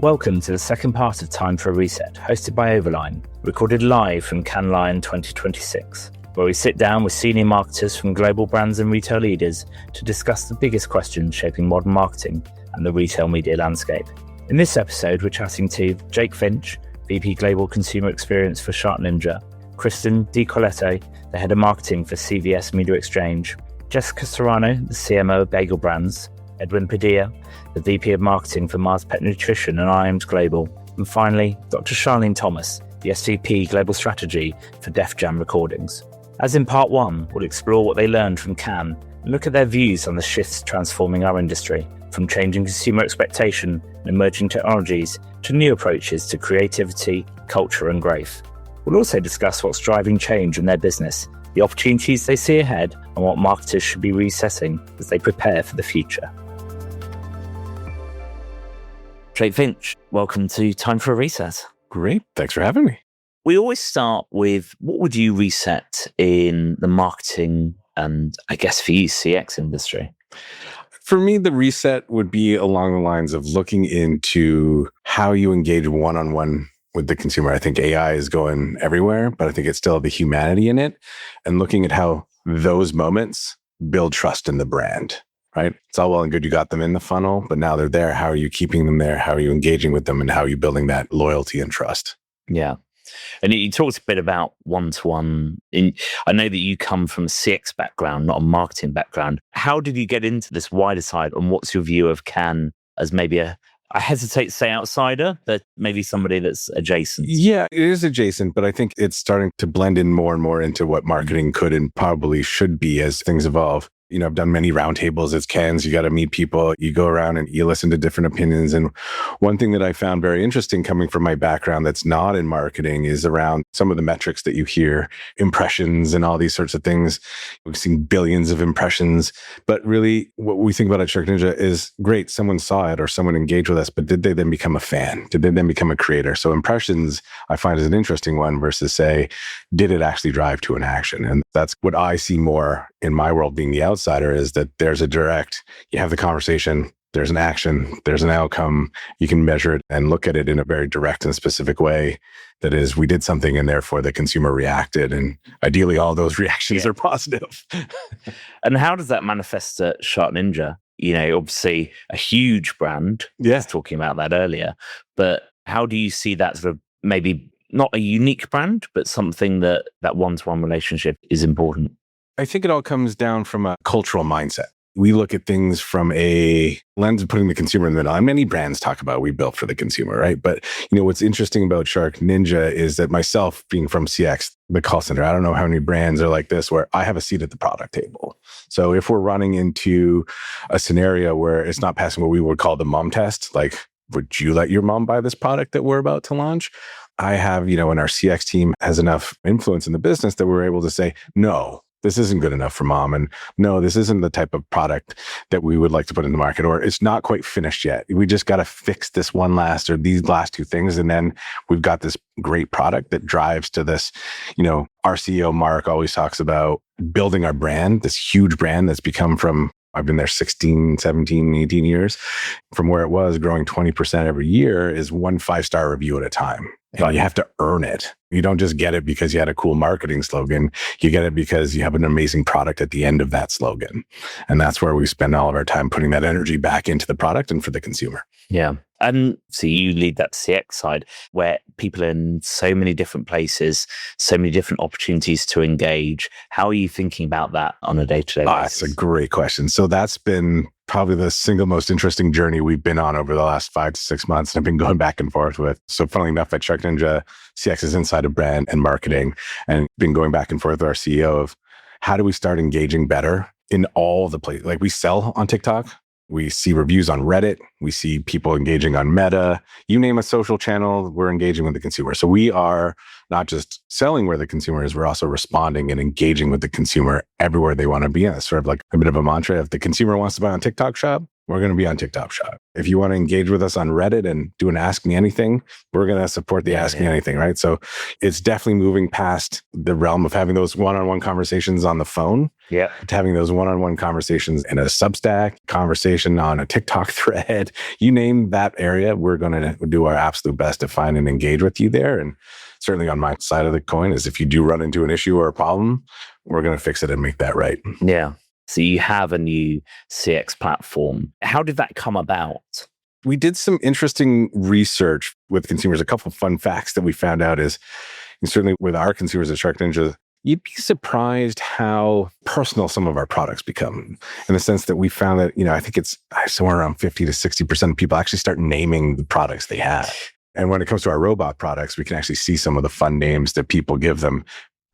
Welcome to the second part of Time for a Reset, hosted by Overline, recorded live from Cannes Lion 2026, where we sit down with senior marketers from global brands and retail leaders to discuss the biggest questions shaping modern marketing and the retail media landscape. In this episode, we're chatting to Jake Finch, VP Global Consumer Experience for SharkNinja, Kristen DiCorleto, the Head of Marketing for CVS Media Exchange, Jessica Serrano, the CMO of Bagel Brands, Edwin Padilla, the VP of Marketing for Mars Petcare Nutrition and IAMS Global, and finally, Dr. Charlene Thomas, the SVP Global Strategy for Def Jam Recordings. As in part one, we'll explore what they learned from Cannes and look at their views on the shifts transforming our industry, from changing consumer expectation and emerging technologies to new approaches to creativity, culture and growth. We'll also discuss what's driving change in their business, the opportunities they see ahead, and what marketers should be resetting as they prepare for the future. Jake Finch, welcome to Time for a Reset. Great. Thanks for having me. We always start with, what would you reset in the marketing and, I guess for you, CX industry? For me, the reset would be along the lines of looking into how you engage one-on-one with the consumer. I think AI is going everywhere, but I think it's still the humanity in it, and looking at how those moments build trust in the brand. Right? It's all well and good you got them in the funnel, but now they're there. How are you keeping them there? How are you engaging with them? And how are you building that loyalty and trust? Yeah. And you talked a bit about one-to-one. I know that you come from a CX background, not a marketing background. How did you get into this wider side? And what's your view of Cannes as maybe I hesitate to say outsider, but maybe somebody that's adjacent? Yeah, it is adjacent, but I think it's starting to blend in more and more into what marketing could and probably should be as things evolve. You know, I've done many roundtables at Cannes. You got to meet people. You go around and you listen to different opinions. And one thing that I found very interesting coming from my background that's not in marketing is around some of the metrics that you hear, impressions and all these sorts of things. We've seen billions of impressions. But really, what we think about at SharkNinja is, great, someone saw it or someone engaged with us, but did they then become a fan? Did they then become a creator? So impressions, I find, is an interesting one versus, say, did it actually drive to an action? And that's what I see more in my world, being the outsider, is that there's a direct, you have the conversation, there's an action, there's an outcome, you can measure it and look at it in a very direct and specific way. That is, we did something and therefore the consumer reacted. And ideally, all those reactions are positive. And how does that manifest at SharkNinja? You know, obviously a huge brand. Yeah. I was talking about that earlier. But how do you see that sort of maybe not a unique brand, but something that one-to-one relationship is important? I think it all comes down from a cultural mindset. We look at things from a lens of putting the consumer in the middle. And many brands talk about we built for the consumer, right? But you know what's interesting about SharkNinja is that myself being from CX, the call center, I don't know how many brands are like this where I have a seat at the product table. So if we're running into a scenario where it's not passing what we would call the mom test, like, would you let your mom buy this product that we're about to launch? I have, and our CX team has enough influence in the business that we're able to say, no, this isn't good enough for mom. And no, this isn't the type of product that we would like to put in the market, or it's not quite finished yet. We just got to fix this one last or these last two things. And then we've got this great product that drives to this, our CEO, Mark, always talks about building our brand, this huge brand that's become from, I've been there 16, 17, 18 years, from where it was growing 20% every year, is one 5-star review at a time. And you have to earn it. You don't just get it because you had a cool marketing slogan. You get it because you have an amazing product at the end of that slogan. And that's where we spend all of our time putting that energy back into the product and for the consumer. Yeah. And so you lead that CX side where people are in so many different places, so many different opportunities to engage. How are you thinking about that on a day-to-day basis? That's a great question. So that's been probably the single most interesting journey we've been on over the last 5 to 6 months. And I've been going back and forth with. So funnily enough, at SharkNinja, CX is inside of brand and marketing, and been going back and forth with our CEO of how do we start engaging better in all the places. Like, we sell on TikTok. We see reviews on Reddit. We see people engaging on Meta. You name a social channel, we're engaging with the consumer. So we are not just selling where the consumer is, we're also responding and engaging with the consumer everywhere they want to be. And it's sort of like a bit of a mantra. If the consumer wants to buy on TikTok Shop, we're going to be on TikTok Shop. If you want to engage with us on Reddit and do an Ask Me Anything, we're going to support the Ask Me Anything, right? So it's definitely moving past the realm of having those one-on-one conversations on the phone, to having those one-on-one conversations in a Substack, conversation on a TikTok thread. You name that area, we're going to do our absolute best to find and engage with you there. And certainly on my side of the coin is if you do run into an issue or a problem, we're going to fix it and make that right. Yeah. So you have a new CX platform. How did that come about? We did some interesting research with consumers. A couple of fun facts that we found out is, and certainly with our consumers at SharkNinja, you'd be surprised how personal some of our products become, in the sense that we found that, I think it's somewhere around 50 to 60% of people actually start naming the products they have. And when it comes to our robot products, we can actually see some of the fun names that people give them.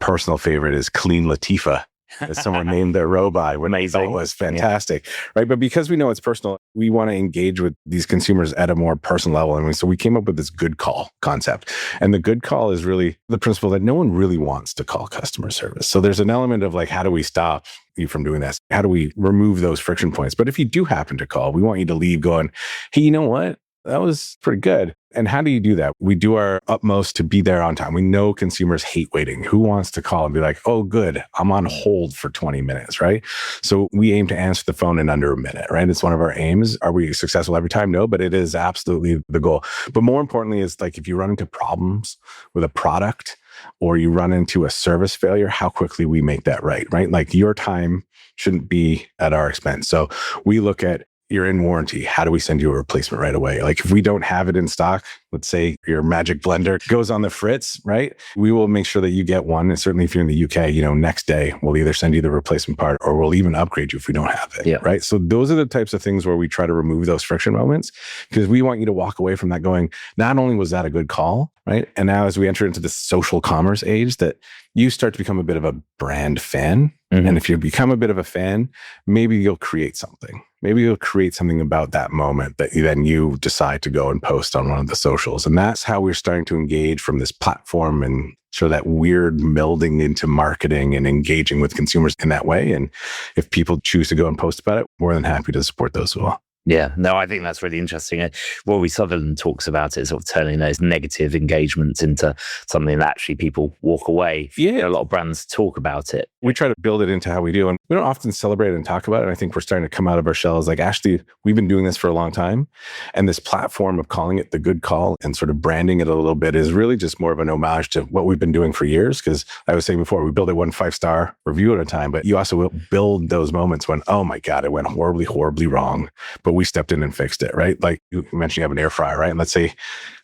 Personal favorite is Clean Latifah. As someone named their robot, when I thought it was fantastic, right? But because we know it's personal, we want to engage with these consumers at a more personal level. And so we came up with this good call concept. And the good call is really the principle that no one really wants to call customer service. So there's an element of like, how do we stop you from doing this? How do we remove those friction points? But if you do happen to call, we want you to leave going, hey, you know what? That was pretty good. And how do you do that? We do our utmost to be there on time. We know consumers hate waiting. Who wants to call and be like, oh, good, I'm on hold for 20 minutes, right? So we aim to answer the phone in under a minute, right? It's one of our aims. Are we successful every time? No, but it is absolutely the goal. But more importantly is like, if you run into problems with a product or you run into a service failure, how quickly we make that right? Like your time shouldn't be at our expense. So we look at, you're in warranty. How do we send you a replacement right away? Like if we don't have it in stock, let's say your magic blender goes on the fritz, right? We will make sure that you get one. And certainly if you're in the UK, next day, we'll either send you the replacement part or we'll even upgrade you if we don't have it, right? So those are the types of things where we try to remove those friction moments, because we want you to walk away from that going, not only was that a good call, right? And now as we enter into this social commerce age, that you start to become a bit of a brand fan. Mm-hmm. And if you become a bit of a fan, maybe you'll create something. Maybe you'll create something about that moment that you decide to go and post on one of the socials. And that's how we're starting to engage from this platform and show that weird melding into marketing and engaging with consumers in that way. And if people choose to go and post about it, more than happy to support those as well. Yeah, no, I think that's really interesting. Rory Sutherland talks about it, sort of turning those negative engagements into something that actually people walk away. Yeah. A lot of brands talk about it. We try to build it into how we do. And we don't often celebrate and talk about it. And I think we're starting to come out of our shells. Like, actually, we've been doing this for a long time. And this platform of calling it the good call and sort of branding it a little bit is really just more of an homage to what we've been doing for years. Because I was saying before, we build it 1 5-star review at a time, but you also will build those moments when, oh my God, it went horribly, horribly wrong. But we stepped in and fixed it, right? Like you mentioned, you have an air fryer, right? And let's say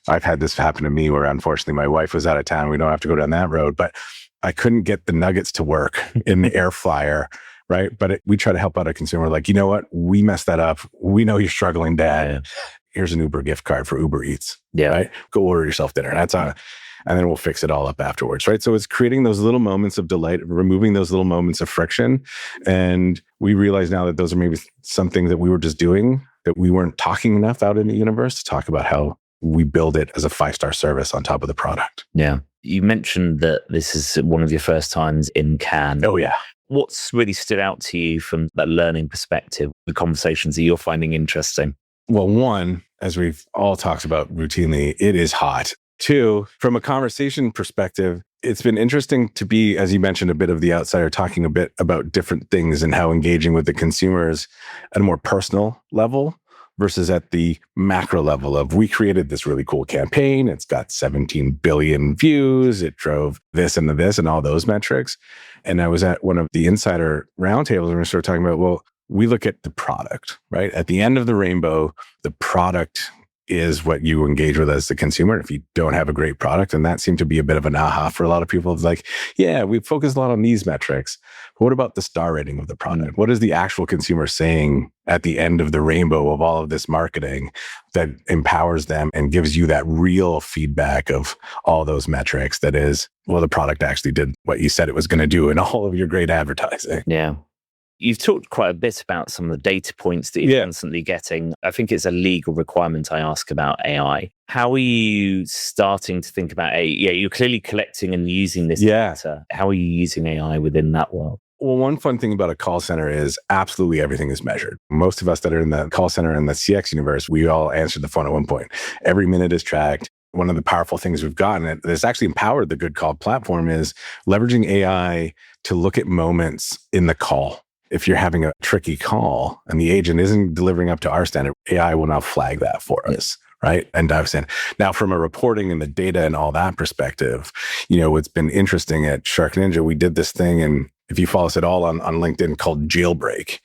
I've had this happen to me where unfortunately my wife was out of town. We don't have to go down that road, but I couldn't get the nuggets to work in the air fryer, right? But we try to help out a consumer. Like, you know what? We messed that up. We know you're struggling, Dad. Yeah. Here's an Uber gift card for Uber Eats. Yeah. Right? Go order yourself dinner. That's on it. And then we'll fix it all up afterwards, right? So it's creating those little moments of delight, removing those little moments of friction. And we realize now that those are maybe some things that we were just doing that we weren't talking enough out in the universe to talk about how we build it as a 5-star service on top of the product. Yeah. You mentioned that this is one of your first times in Cannes. Oh, yeah. What's really stood out to you from that learning perspective, the conversations that you're finding interesting? Well, one, as we've all talked about routinely, it is hot. 2, from a conversation perspective, it's been interesting to be, as you mentioned, a bit of the outsider, talking a bit about different things and how engaging with the consumers at a more personal level versus at the macro level of, we created this really cool campaign. It's got 17 billion views. It drove this and this and all those metrics. And I was at one of the insider roundtables and we started talking about, well, we look at the product, right? At the end of the rainbow, the product is what you engage with as the consumer. If you don't have a great product, and that seemed to be a bit of an aha for a lot of people. It's like, yeah, we focus a lot on these metrics. But what about the star rating of the product? What is the actual consumer saying at the end of the rainbow of all of this marketing that empowers them and gives you that real feedback of all those metrics? That is, well, the product actually did what you said it was going to do in all of your great advertising. Yeah. You've talked quite a bit about some of the data points that you're constantly getting. I think it's a legal requirement I ask about AI. How are you starting to think about AI? Yeah, you're clearly collecting and using this data. How are you using AI within that world? Well, one fun thing about a call center is absolutely everything is measured. Most of us that are in the call center and the CX universe, we all answered the phone at one point. Every minute is tracked. One of the powerful things we've gotten that's actually empowered the Good Call platform is leveraging AI to look at moments in the call. If you're having a tricky call and the agent isn't delivering up to our standard, AI will now flag that for us, right? And dives in. Now, from a reporting and the data and all that perspective, what's been interesting at SharkNinja, we did this thing, and if you follow us at all on LinkedIn, called Jailbreak.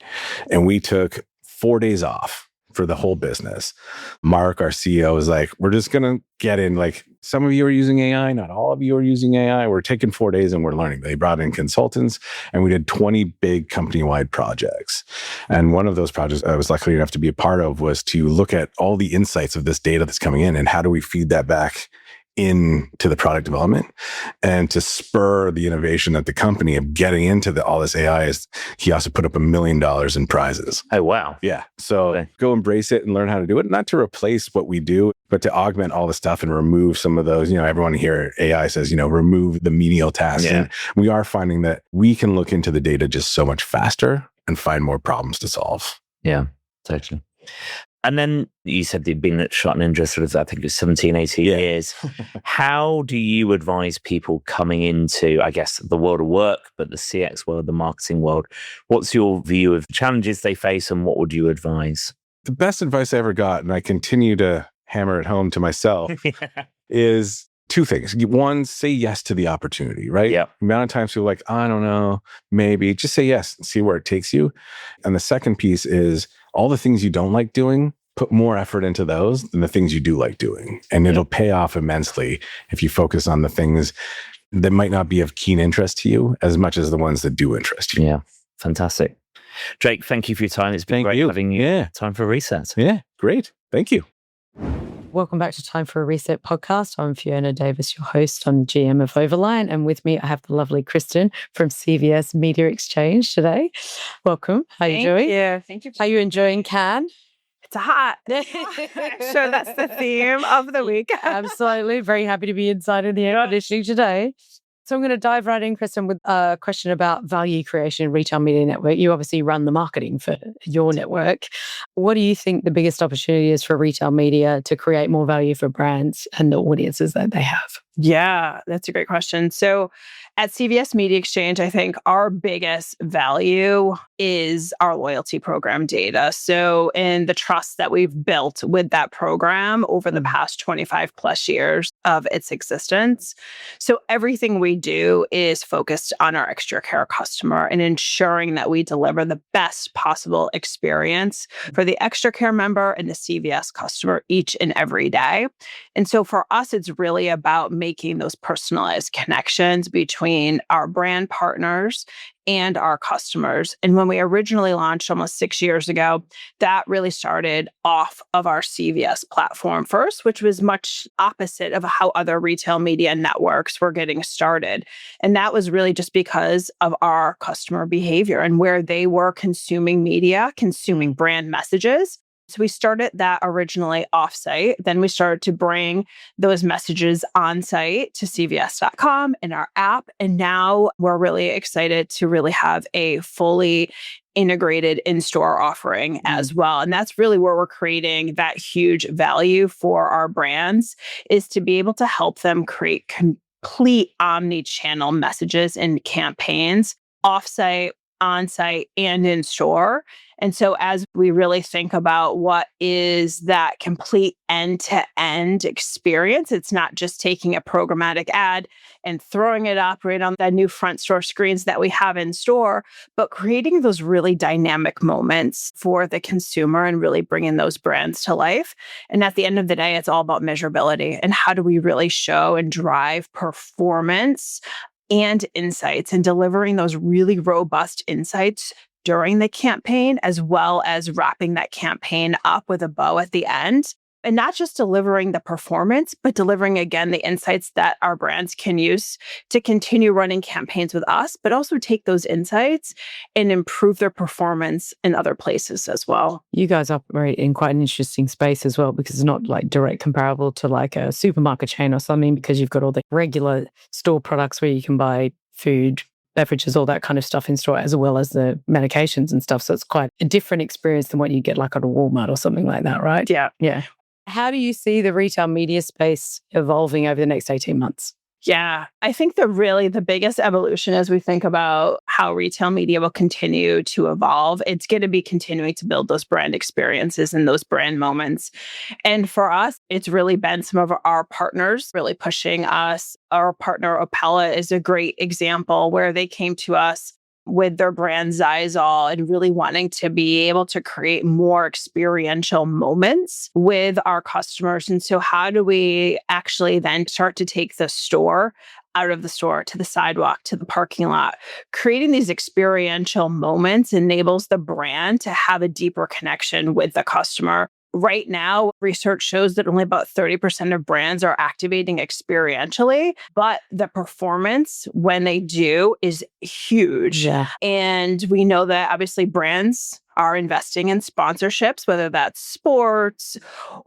And we took 4 days off for the whole business. Mark, our CEO, was like, we're just going to get in. Like, some of you are using AI, not all of you are using AI. We're taking 4 days and we're learning. They brought in consultants and we did 20 big company-wide projects. And one of those projects I was lucky enough to be a part of was to look at all the insights of this data that's coming in and how do we feed that back into the product development and to spur the innovation at the company of getting into all this AI. Is he also put up $1 million in prizes. Oh, wow. Yeah. So go embrace it and learn how to do it, not to replace what we do, but to augment all the stuff and remove some of those, everyone here, AI says, remove the menial tasks. Yeah. And we are finding that we can look into the data just so much faster and find more problems to solve. Yeah, totally. And then you said you'd been at SharkNinja sort of, I think it was 17, 18 years. How do you advise people coming into, I guess, the world of work, but the CX world, the marketing world? What's your view of the challenges they face and what would you advise? The best advice I ever got, and I continue to hammer it home to myself, is two things. One, say yes to the opportunity, right? Yeah. The amount of times people are like, I don't know, maybe. Just say yes and see where it takes you. And the second piece is all the things you don't like doing, put more effort into those than the things you do like doing. And it'll pay off immensely if you focus on the things that might not be of keen interest to you as much as the ones that do interest you. Yeah, fantastic. Jake, thank you for your time. It's been great having you. Yeah. Time for a Reset. Yeah, great. Thank you. Welcome back to Time for a Reset podcast. I'm Fiona Davis, your host on GM of Overline. And with me, I have the lovely Kristen from CVS Media Exchange today. Welcome. How are you doing? Thank you. How are you enjoying Cannes? It's hot. So that's the theme of the week. Absolutely. Very happy to be inside in the air conditioning today. So I'm going to dive right in, Kristen, with a question about value creation in retail media network. You obviously run the marketing for your network. What do you think the biggest opportunity is for retail media to create more value for brands and the audiences that they have? Yeah, that's a great question. So at CVS Media Exchange, I think our biggest value is our loyalty program data. So in the trust that we've built with that program over the past 25 plus years of its existence. So everything we do is focused on our extra care customer and ensuring that we deliver the best possible experience for the extra care member and the CVS customer each and every day. And so for us, it's really about making those personalized connections between our brand partners and our customers. And when we originally launched almost 6 years ago, that really started off of our CVS platform first, which was much opposite of how other retail media networks were getting started. And that was really just because of our customer behavior and where they were consuming media, consuming brand messages. So we started that originally offsite. Then we started to bring those messages on site to CVS.com in our app. And now we're really excited to really have a fully integrated in-store offering as well. And that's really where we're creating that huge value for our brands, is to be able to help them create complete omni-channel messages and campaigns offsite, on-site, and in-store. And so as we really think about what is that complete end-to-end experience, it's not just taking a programmatic ad and throwing it up right on the new front store screens that we have in store, but creating those really dynamic moments for the consumer and really bringing those brands to life. And at the end of the day, it's all about measurability and how do we really show and drive performance and insights, and delivering those really robust insights during the campaign, as well as wrapping that campaign up with a bow at the end. And not just delivering the performance, but delivering, again, the insights that our brands can use to continue running campaigns with us, but also take those insights and improve their performance in other places as well. You guys operate in quite an interesting space as well, because it's not like direct comparable to like a supermarket chain or something, because you've got all the regular store products where you can buy food, beverages, all that kind of stuff in store, as well as the medications and stuff. So it's quite a different experience than what you get like at a Walmart or something like that, right? Yeah. Yeah. How do you see the retail media space evolving over the next 18 months? Yeah, I think the biggest evolution as we think about how retail media will continue to evolve, it's going to be continuing to build those brand experiences and those brand moments. And for us, it's really been some of our partners really pushing us. Our partner Opella is a great example where they came to us with their brand Zysol and really wanting to be able to create more experiential moments with our customers. And so how do we actually then start to take the store out of the store to the sidewalk, to the parking lot? Creating these experiential moments enables the brand to have a deeper connection with the customer. Right now, research shows that only about 30% of brands are activating experientially, but the performance when they do is huge. Yeah. And we know that obviously brands are investing in sponsorships, whether that's sports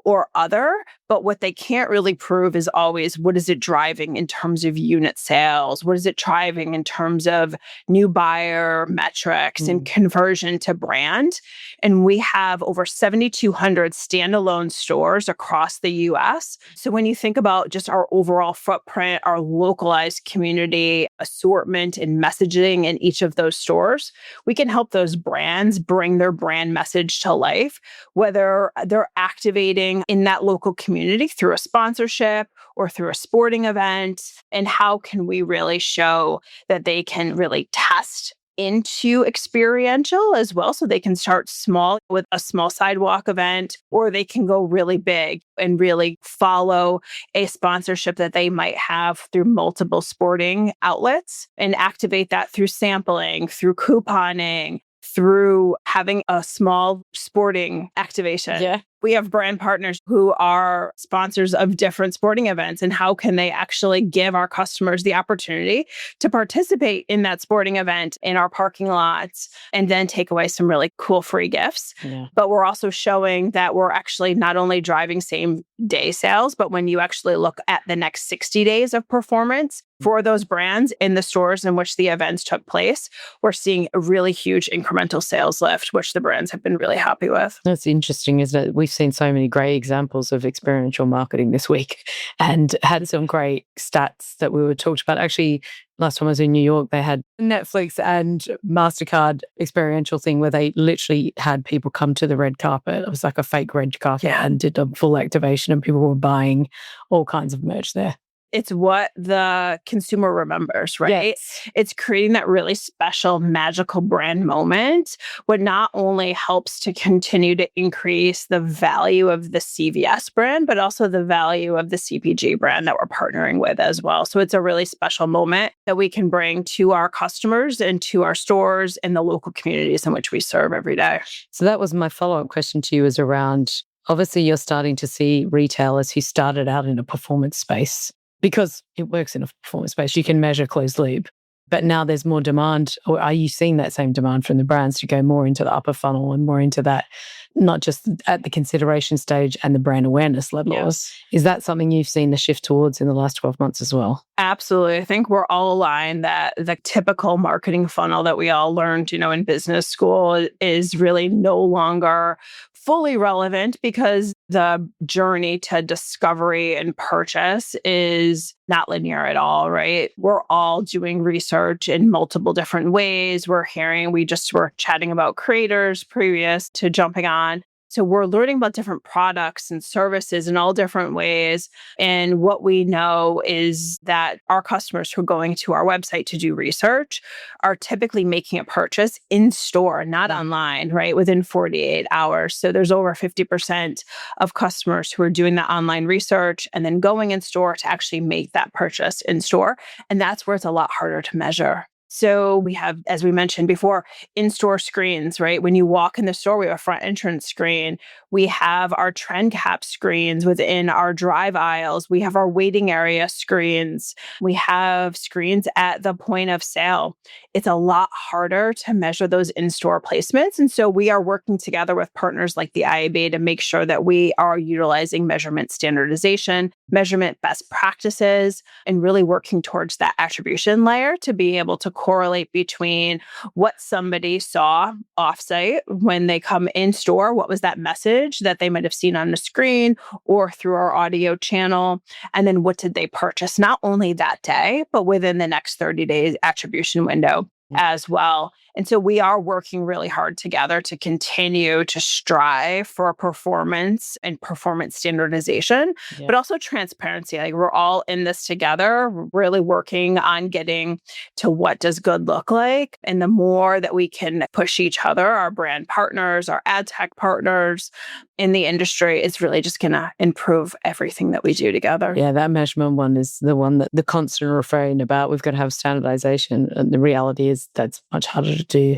or other. But what they can't really prove is always what is it driving in terms of unit sales? What is it driving in terms of new buyer metrics and conversion to brand? And we have over 7,200 standalone stores across the US. So when you think about just our overall footprint, our localized community assortment and messaging in each of those stores, we can help those brands bring their brand message to life, whether they're activating in that local community through a sponsorship or through a sporting event. And how can we really show that they can really test into experiential as well, so they can start small with a small sidewalk event, or they can go really big and really follow a sponsorship that they might have through multiple sporting outlets and activate that through sampling, through couponing, through having a small sporting activation. Yeah. We have brand partners who are sponsors of different sporting events, and how can they actually give our customers the opportunity to participate in that sporting event in our parking lots and then take away some really cool free gifts. Yeah. But we're also showing that we're actually not only driving same day sales, but when you actually look at the next 60 days of performance for those brands in the stores in which the events took place, we're seeing a really huge incremental sales lift, which the brands have been really happy with. That's interesting, isn't it? We've seen so many great examples of experiential marketing this week and had some great stats that we were talked about. Actually, last time I was in New York, they had Netflix and MasterCard experiential thing where they literally had people come to the red carpet. It was like a fake red carpet and did a full activation, and people were buying all kinds of merch there. It's what the consumer remembers, right? Yes. It's creating that really special, magical brand moment, what not only helps to continue to increase the value of the CVS brand, but also the value of the CPG brand that we're partnering with as well. So it's a really special moment that we can bring to our customers and to our stores and the local communities in which we serve every day. So that was my follow-up question to you, is around, obviously you're starting to see retailers who started out in a performance space, because it works in a performance space. You can measure closed loop, but now there's more demand. Or are you seeing that same demand from the brands to go more into the upper funnel and more into that, not just at the consideration stage and the brand awareness levels? Yes. Is that something you've seen the shift towards in the last 12 months as well? Absolutely. I think we're all aligned that the typical marketing funnel that we all learned, in business school is really no longer fully relevant, because the journey to discovery and purchase is not linear at all, right? We're all doing research in multiple different ways. We were chatting about creators previous to jumping on. So we're learning about different products and services in all different ways. And what we know is that our customers who are going to our website to do research are typically making a purchase in store, not online, right? Within 48 hours. So there's over 50% of customers who are doing the online research and then going in store to actually make that purchase in store. And that's where it's a lot harder to measure. So we have, as we mentioned before, in-store screens, right? When you walk in the store, we have a front entrance screen. We have our trend cap screens within our drive aisles. We have our waiting area screens. We have screens at the point of sale. It's a lot harder to measure those in-store placements. And so we are working together with partners like the IAB to make sure that we are utilizing measurement standardization measurement best practices, and really working towards that attribution layer to be able to correlate between what somebody saw offsite when they come in store, what was that message that they might have seen on the screen or through our audio channel, and then what did they purchase, not only that day, but within the next 30 days attribution window as well. And so we are working really hard together to continue to strive for performance and performance standardization, but also transparency. Like we're all in this together, really working on getting to what does good look like. And the more that we can push each other, our brand partners, our ad tech partners in the industry, it's really just going to improve everything that we do together. Yeah, that measurement one is the one that the constant refrain about we've got to have standardization. And the reality is that's much harder to do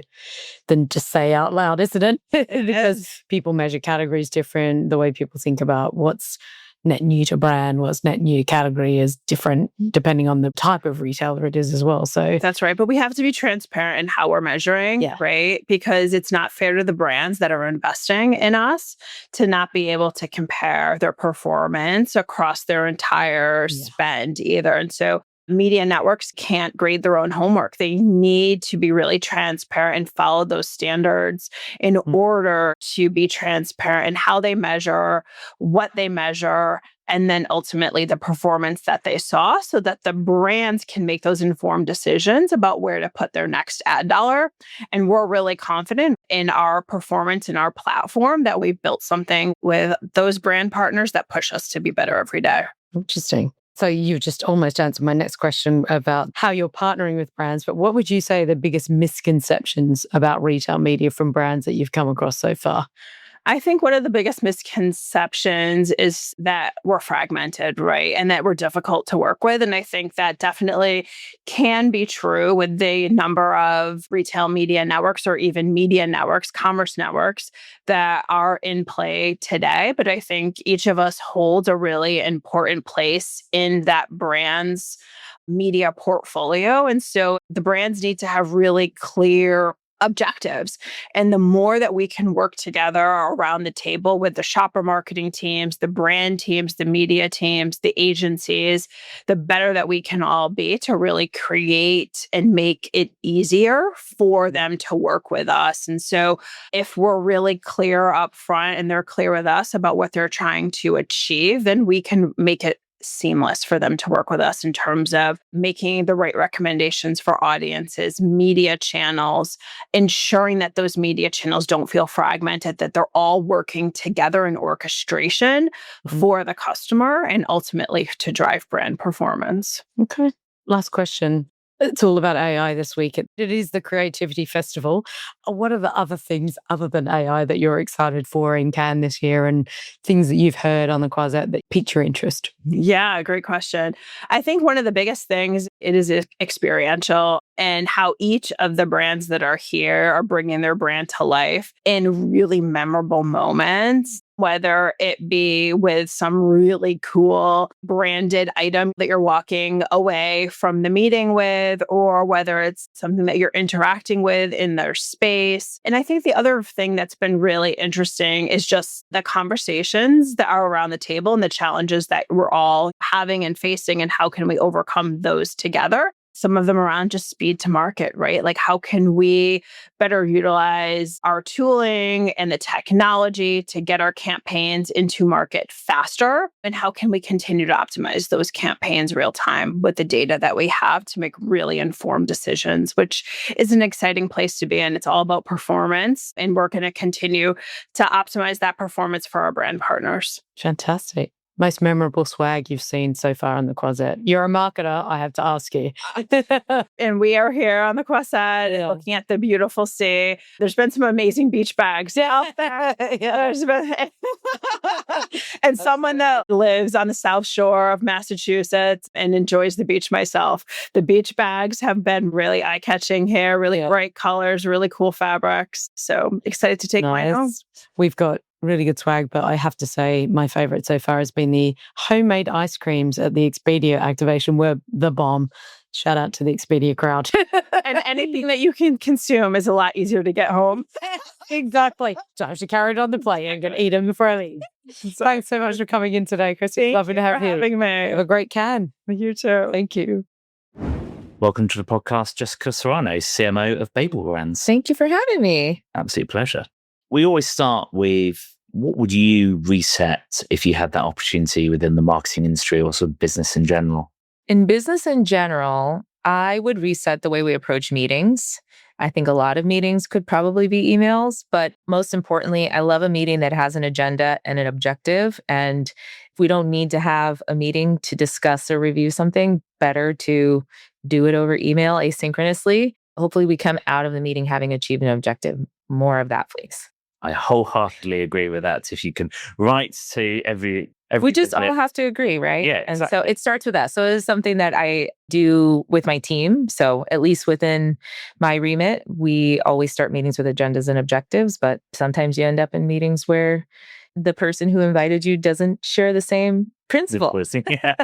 than just say out loud, isn't it? Because people measure categories different. The way people think about what's net new to brand, what's net new category is different depending on the type of retailer it is as well. So that's right. But we have to be transparent in how we're measuring, right? Because it's not fair to the brands that are investing in us to not be able to compare their performance across their entire spend either. And so media networks can't grade their own homework. They need to be really transparent and follow those standards in order to be transparent in how they measure, what they measure, and then ultimately the performance that they saw so that the brands can make those informed decisions about where to put their next ad dollar. And we're really confident in our performance and our platform that we've built something with those brand partners that push us to be better every day. Interesting. So you've just almost answered my next question about how you're partnering with brands, but what would you say are the biggest misconceptions about retail media from brands that you've come across so far? I think one of the biggest misconceptions is that we're fragmented, right? And that we're difficult to work with. And I think that definitely can be true with the number of retail media networks or even media networks, commerce networks that are in play today. But I think each of us holds a really important place in that brand's media portfolio. And so the brands need to have really clear objectives. And the more that we can work together around the table with the shopper marketing teams, the brand teams, the media teams, the agencies, the better that we can all be to really create and make it easier for them to work with us. And so if we're really clear up front and they're clear with us about what they're trying to achieve, then we can make it seamless for them to work with us in terms of making the right recommendations for audiences, media channels, ensuring that those media channels don't feel fragmented, that they're all working together in orchestration for the customer and ultimately to drive brand performance. Okay. Last question. It's all about AI this week. It is the Creativity Festival. What are the other things other than AI that you're excited for in Cannes this year and things that you've heard on the Croisette that piqued your interest? Yeah, great question. I think one of the biggest things, it is experiential and how each of the brands that are here are bringing their brand to life in really memorable moments. Whether it be with some really cool branded item that you're walking away from the meeting with, or whether it's something that you're interacting with in their space. And I think the other thing that's been really interesting is just the conversations that are around the table and the challenges that we're all having and facing, and how can we overcome those together. Some of them around just speed to market, right? Like how can we better utilize our tooling and the technology to get our campaigns into market faster? And how can we continue to optimize those campaigns real time with the data that we have to make really informed decisions, which is an exciting place to be in. It's all about performance, and we're going to continue to optimize that performance for our brand partners. Fantastic. Most memorable swag you've seen so far on the Croisette? You're a marketer, I have to ask you. And we are here on the Croisette looking at the beautiful sea. There's been some amazing beach bags out there. There's been and someone that lives on the South Shore of Massachusetts and enjoys the beach myself. The beach bags have been really eye-catching here, really bright colors, really cool fabrics. So excited to take mine home. We've got really good swag, but I have to say my favorite so far has been the homemade ice creams at the Expedia activation were the bomb. Shout out to the Expedia crowd. And anything that you can consume is a lot easier to get home. Exactly. So I have to carry it on the plane and going to eat them before I leave. Thanks so much for coming in today, Kristen. Lovely to have you. Having me. Have a great can. You too. Thank you. Welcome to the podcast, Jessica Serrano, CMO of Bagel Brands. Thank you for having me. Absolute pleasure. We always start with, what would you reset if you had that opportunity within the marketing industry or sort of business in general? In business in general, I would reset the way we approach meetings. I think a lot of meetings could probably be emails, but most importantly, I love a meeting that has an agenda and an objective. And if we don't need to have a meeting to discuss or review something, better to do it over email asynchronously. Hopefully we come out of the meeting having achieved an objective. More of that, please. I wholeheartedly agree with that. If you can write to every we just all have to agree, right? Yeah, exactly. And so it starts with that. So it is something that I do with my team. So at least within my remit, we always start meetings with agendas and objectives, but sometimes you end up in meetings where the person who invited you doesn't share the same principle. Yeah,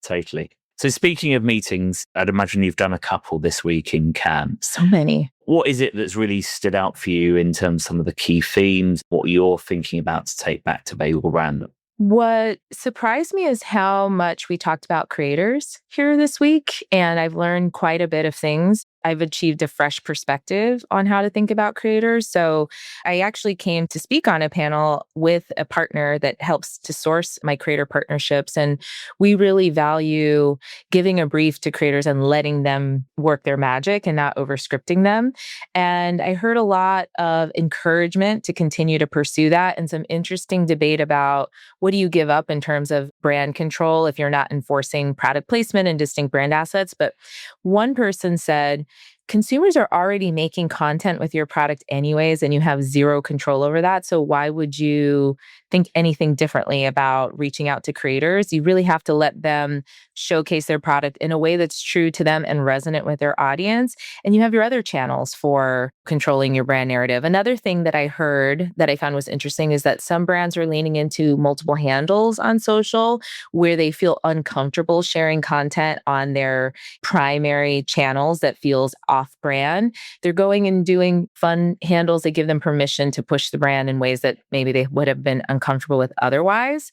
totally. So speaking of meetings, I'd imagine you've done a couple this week in Cannes. So many. What is it that's really stood out for you in terms of some of the key themes, what you're thinking about to take back to Bagel Brand? What surprised me is how much we talked about creators here this week, and I've learned quite a bit of things. I've achieved a fresh perspective on how to think about creators. So I actually came to speak on a panel with a partner that helps to source my creator partnerships. And we really value giving a brief to creators and letting them work their magic and not over-scripting them. And I heard a lot of encouragement to continue to pursue that and some interesting debate about what do you give up in terms of brand control if you're not enforcing product placement and distinct brand assets. But one person said, consumers are already making content with your product anyways, and you have zero control over that. So why would you think anything differently about reaching out to creators? You really have to let them showcase their product in a way that's true to them and resonant with their audience. And you have your other channels for controlling your brand narrative. Another thing that I heard that I found was interesting is that some brands are leaning into multiple handles on social where they feel uncomfortable sharing content on their primary channels that feels off-brand. They're going and doing fun handles that give them permission to push the brand in ways that maybe they would have been uncomfortable with otherwise.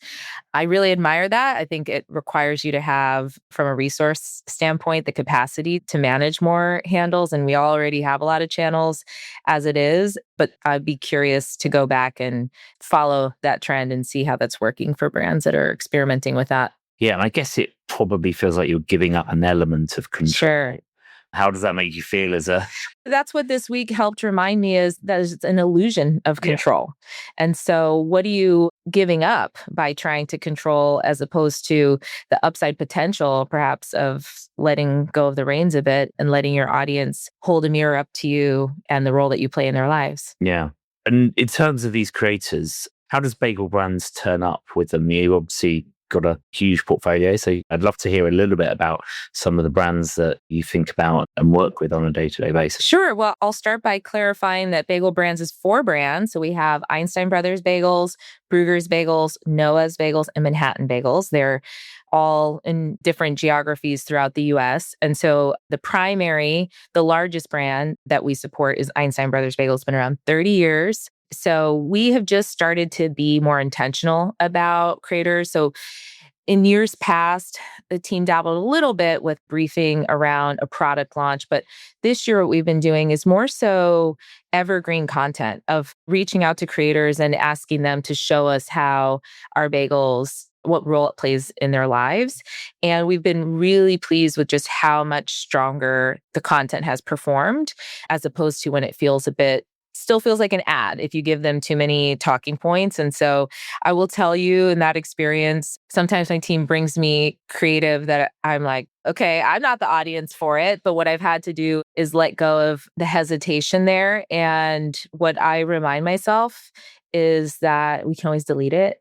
I really admire that. I think it requires you to have, from a resource standpoint, the capacity to manage more handles. And we already have a lot of channels as it is, but I'd be curious to go back and follow that trend and see how that's working for brands that are experimenting with that. Yeah, and I guess it probably feels like you're giving up an element of control. Sure. How does that make you feel as a... That's what this week helped remind me is that it's an illusion of control. Yeah. And so what are you giving up by trying to control as opposed to the upside potential, perhaps, of letting go of the reins a bit and letting your audience hold a mirror up to you and the role that you play in their lives? Yeah. And in terms of these creators, how does Bagel Brands turn up with them? You obviously got a huge portfolio, so I'd love to hear a little bit about some of the brands that you think about and work with on a day-to-day basis. Sure. Well, I'll start by clarifying that Bagel Brands is 4 brands. So we have Einstein Brothers Bagels, Brugger's Bagels, Noah's Bagels, and Manhattan Bagels. They're all in different geographies throughout the US. And so the largest brand that we support is Einstein Brothers Bagels. It's been around 30 years. So we have just started to be more intentional about creators. So in years past, the team dabbled a little bit with briefing around a product launch. But this year, what we've been doing is more so evergreen content of reaching out to creators and asking them to show us how our bagels, what role it plays in their lives. And we've been really pleased with just how much stronger the content has performed, as opposed to when it still feels like an ad if you give them too many talking points. And so I will tell you, in that experience, sometimes my team brings me creative that I'm like, okay, I'm not the audience for it. But what I've had to do is let go of the hesitation there. And what I remind myself is that we can always delete it.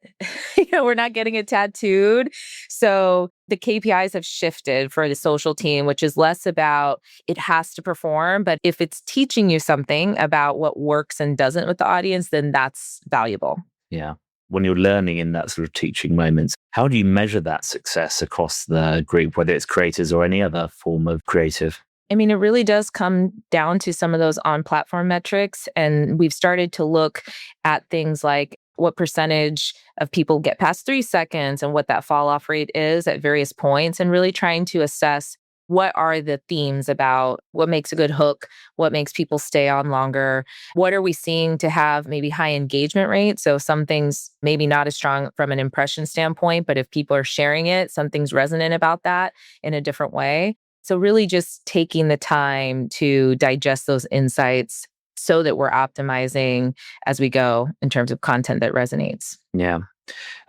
We're not getting it tattooed. So the KPIs have shifted for the social team, which is less about it has to perform. But if it's teaching you something about what works and doesn't with the audience, then that's valuable. Yeah. When you're learning in that sort of teaching moments, how do you measure that success across the group, whether it's creators or any other form of creative? I mean, it really does come down to some of those on-platform metrics. And we've started to look at things like what percentage of people get past 3 seconds and what that fall-off rate is at various points, and really trying to assess what are the themes about what makes a good hook, what makes people stay on longer, what are we seeing to have maybe high engagement rate. So some things maybe not as strong from an impression standpoint, but if people are sharing it, something's resonant about that in a different way. So really just taking the time to digest those insights so that we're optimizing as we go in terms of content that resonates. Yeah.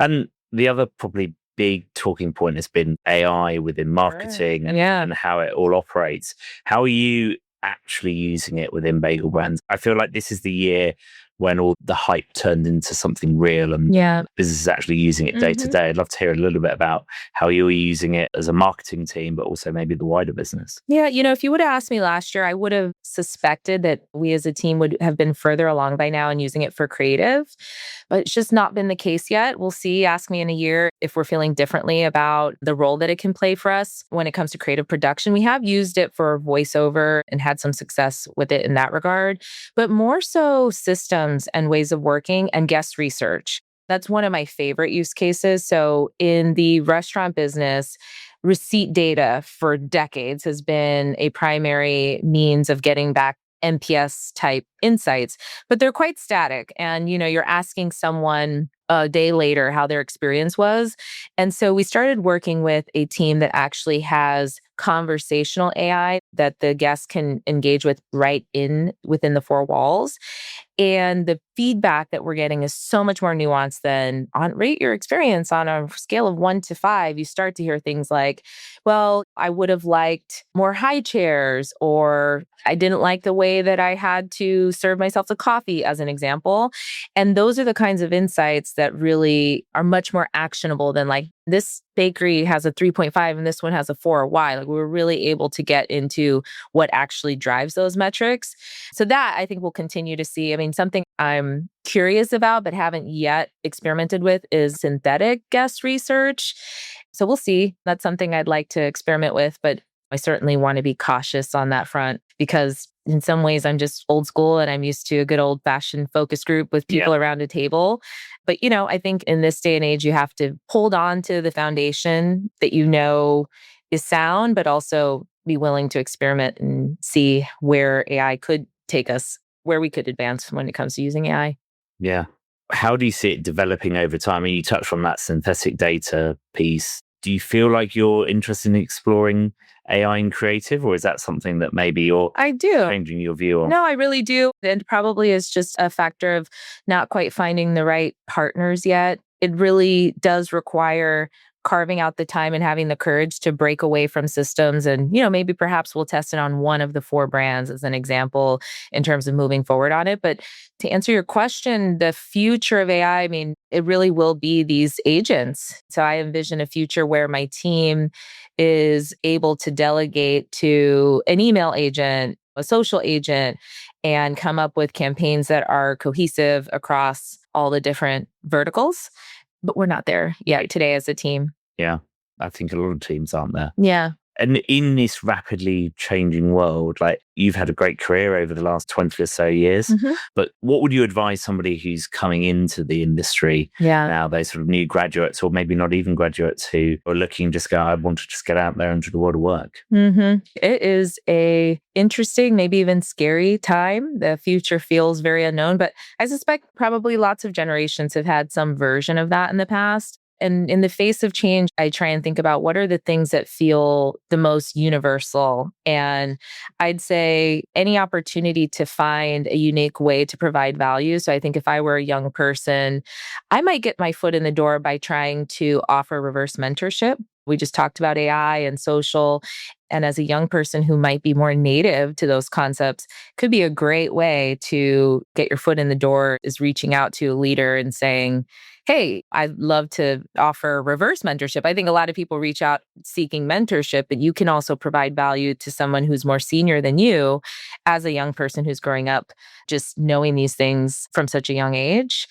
And the other probably big talking point has been AI within marketing and how it all operates. How are you actually using it within Bagel Brands? I feel like this is the year when all the hype turned into something real and businesses actually using it day to day. I'd love to hear a little bit about how you're using it as a marketing team, but also maybe the wider business. Yeah, if you would have asked me last year, I would have suspected that we as a team would have been further along by now in using it for creative, but it's just not been the case yet. We'll see. Ask me in a year if we're feeling differently about the role that it can play for us when it comes to creative production. We have used it for voiceover and had some success with it in that regard, but more so systems and ways of working and guest research. That's one of my favorite use cases. So in the restaurant business, receipt data for decades has been a primary means of getting back NPS type insights, but they're quite static. And, you're asking someone a day later how their experience was. And so we started working with a team that actually has conversational AI that the guests can engage with right within the four walls. And the feedback that we're getting is so much more nuanced than rate your experience on a scale of 1 to 5. You start to hear things like, well, I would have liked more high chairs, or I didn't like the way that I had to serve myself the coffee, as an example. And those are the kinds of insights that really are much more actionable than like, this bakery has a 3.5 and this one has a 4. Why? Like, we're really able to get into what actually drives those metrics. So that I think we'll continue to see. I mean, something I'm curious about but haven't yet experimented with is synthetic guest research. So we'll see. That's something I'd like to experiment with, but I certainly want to be cautious on that front because in some ways I'm just old school and I'm used to a good old fashioned focus group with people around a table. But, I think in this day and age, you have to hold on to the foundation that is sound, but also be willing to experiment and see where AI could take us, where we could advance when it comes to using AI. Yeah. How do you see it developing over time? I mean, you touched on that synthetic data piece. Do you feel like you're interested in exploring AI in creative, or is that something that maybe you're changing your view on? No, I really do. And probably is just a factor of not quite finding the right partners yet. It really does require carving out the time and having the courage to break away from systems. And, maybe perhaps we'll test it on one of the 4 brands as an example in terms of moving forward on it. But to answer your question, the future of AI, I mean, it really will be these agents. So I envision a future where my team is able to delegate to an email agent, a social agent, and come up with campaigns that are cohesive across all the different verticals. But we're not there yet today as a team. Yeah, I think a lot of teams aren't there. Yeah. And in this rapidly changing world, like you've had a great career over the last 20 or so years, but what would you advise somebody who's coming into the industry now, those sort of new graduates or maybe not even graduates who are looking just go, I want to just get out there into the world of work? It is a interesting, maybe even scary time. The future feels very unknown, but I suspect probably lots of generations have had some version of that in the past. And in the face of change, I try and think about what are the things that feel the most universal. And I'd say any opportunity to find a unique way to provide value. So I think if I were a young person, I might get my foot in the door by trying to offer reverse mentorship. We just talked about AI and social. And as a young person who might be more native to those concepts, could be a great way to get your foot in the door, is reaching out to a leader and saying, hey, I'd love to offer reverse mentorship. I think a lot of people reach out seeking mentorship, but you can also provide value to someone who's more senior than you as a young person who's growing up, just knowing these things from such a young age.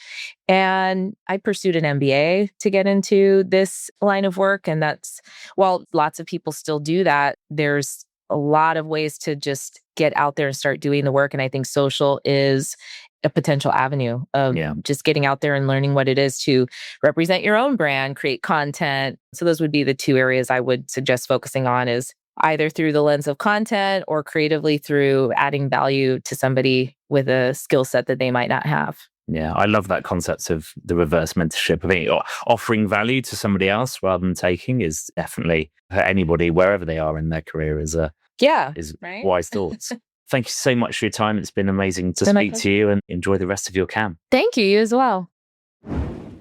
And I pursued an MBA to get into this line of work. And that's, while lots of people still do that, there's a lot of ways to just get out there and start doing the work. And I think social is a potential avenue of just getting out there and learning what it is to represent your own brand, create content. So those would be the two areas I would suggest focusing on, is either through the lens of content or creatively through adding value to somebody with a skill set that they might not have. Yeah, I love that concept of the reverse mentorship. I think offering value to somebody else rather than taking is definitely, for anybody, wherever they are in their career, is right? wise thoughts. Thank you so much for your time. It's been amazing to speak to you, and enjoy the rest of your camp. Thank you as well.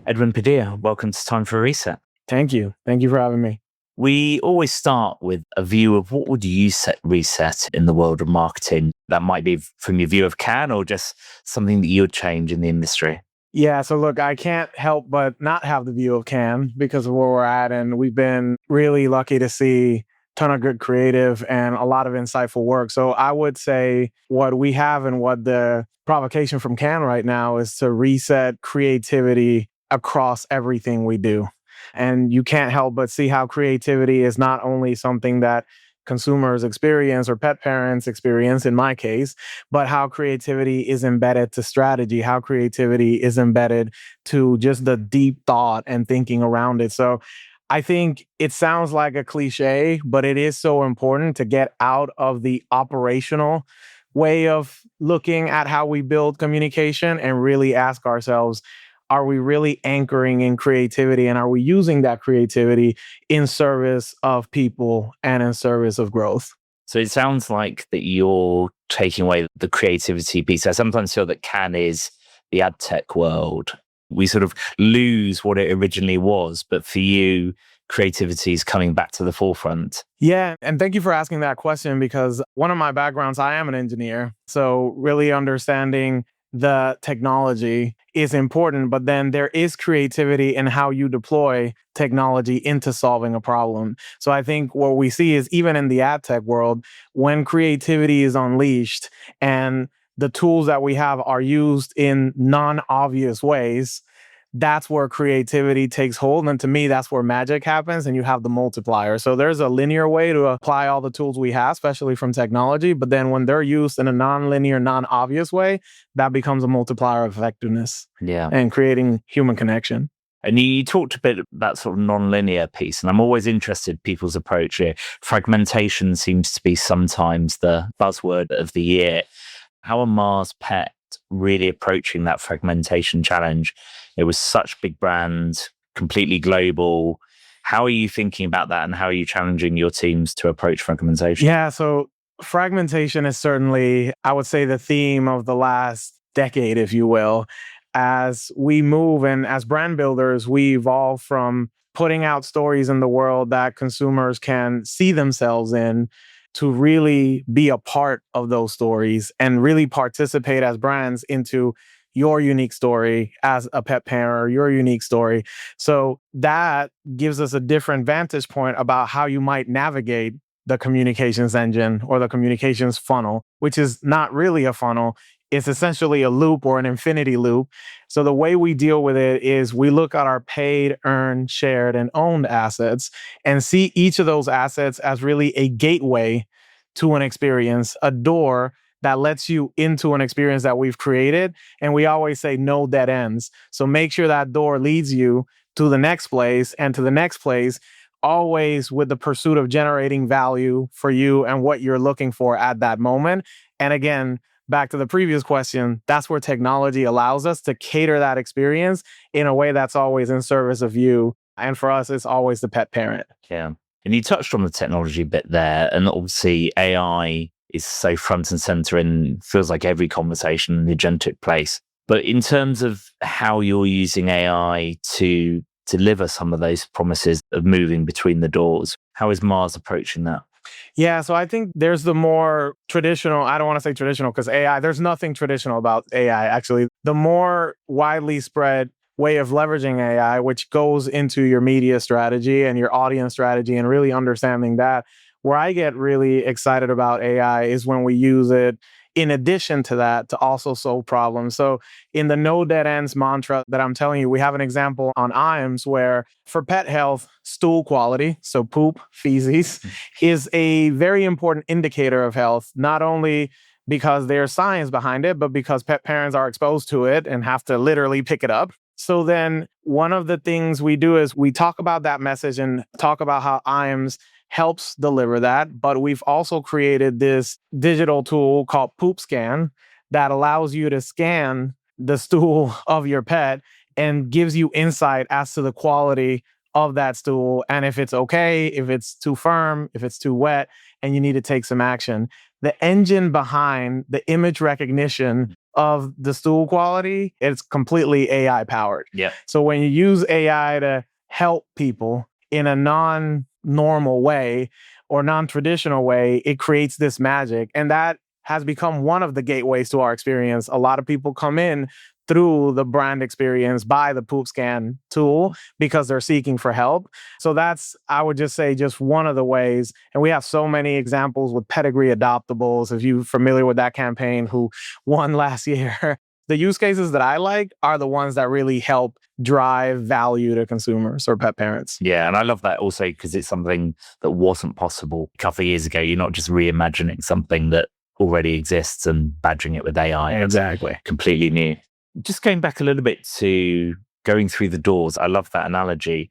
Edwin Padilla, welcome to Time for a Reset. Thank you. Thank you for having me. We always start with a view of what would you reset in the world of marketing. That might be from your view of Cannes or just something that you would change in the industry. Yeah, so look, I can't help but not have the view of Cannes because of where we're at. And we've been really lucky to see ton of good creative and a lot of insightful work. So I would say what we have and what the provocation from Cannes right now is to reset creativity across everything we do. And you can't help but see how creativity is not only something that consumers experience or pet parents experience, in my case, but how creativity is embedded to strategy, how creativity is embedded to just the deep thought and thinking around it. So I think it sounds like a cliche, but it is so important to get out of the operational way of looking at how we build communication and really ask ourselves, are we really anchoring in creativity, and are we using that creativity in service of people and in service of growth? So it sounds like that you're taking away the creativity piece. I sometimes feel that Cannes is the ad tech world. We sort of lose what it originally was, but for you, creativity is coming back to the forefront. Yeah, and thank you for asking that question, because one of my backgrounds, I am an engineer. So really understanding the technology is important, but then there is creativity in how you deploy technology into solving a problem. So I think what we see is, even in the ad tech world, when creativity is unleashed and the tools that we have are used in non-obvious ways, that's where creativity takes hold. And to me, that's where magic happens, and you have the multiplier. So there's a linear way to apply all the tools we have, especially from technology. But then when they're used in a non-linear, non-obvious way, that becomes a multiplier of effectiveness and creating human connection. And you talked a bit about that sort of non-linear piece, and I'm always interested in people's approach here. Fragmentation seems to be sometimes the buzzword of the year. How are Mars Pet really approaching that fragmentation challenge? It was such big brand, completely global. How are you thinking about that, and how are you challenging your teams to approach fragmentation? Yeah, so fragmentation is certainly, I would say, the theme of the last decade, if you will. As we move and as brand builders, we evolve from putting out stories in the world that consumers can see themselves in, to really be a part of those stories and really participate as brands into your unique story as a pet parent, or your unique story. So that gives us a different vantage point about how you might navigate the communications engine or the communications funnel, which is not really a funnel. It's essentially a loop or an infinity loop. So the way we deal with it is we look at our paid, earned, shared, and owned assets and see each of those assets as really a gateway to an experience, a door that lets you into an experience that we've created. And we always say no dead ends. So make sure that door leads you to the next place and to the next place, always with the pursuit of generating value for you and what you're looking for at that moment. And again, back to the previous question, that's where technology allows us to cater that experience in a way that's always in service of you. And for us, it's always the pet parent. Yeah. And you touched on the technology bit there. And obviously AI is so front and center in feels like every conversation in the agentic place. But in terms of how you're using AI to deliver some of those promises of moving between the doors, how is Mars approaching that? Yeah, so I think there's the more traditional, I don't want to say traditional because AI, there's nothing traditional about AI, actually. The more widely spread way of leveraging AI, which goes into your media strategy and your audience strategy and really understanding that. Where I get really excited about AI is when we use it in addition to that to also solve problems. So in the no dead ends mantra that I'm telling you, we have an example on IAMS where for pet health, stool quality, so poop, feces, is a very important indicator of health, not only because there's science behind it, but because pet parents are exposed to it and have to literally pick it up. So then one of the things we do is we talk about that message and talk about how IAMS helps deliver that. But we've also created this digital tool called Poop Scan that allows you to scan the stool of your pet and gives you insight as to the quality of that stool and if it's okay, if it's too firm, if it's too wet, and you need to take some action. The engine behind the image recognition of the stool quality, it's completely AI powered. Yeah. So when you use AI to help people in a non-normal way or non-traditional way, it creates this magic. And that has become one of the gateways to our experience. A lot of people come in through the brand experience by the Poop Scan tool because they're seeking for help. So that's, I would just say, just one of the ways. And we have so many examples with Pedigree Adoptables, if you're familiar with that campaign, who won last year. The use cases that I like are the ones that really help drive value to consumers or pet parents. Yeah, and I love that also because it's something that wasn't possible a couple of years ago. You're not just reimagining something that already exists and badging it with AI. Exactly. It's completely new. Just going back a little bit to going through the doors, I love that analogy.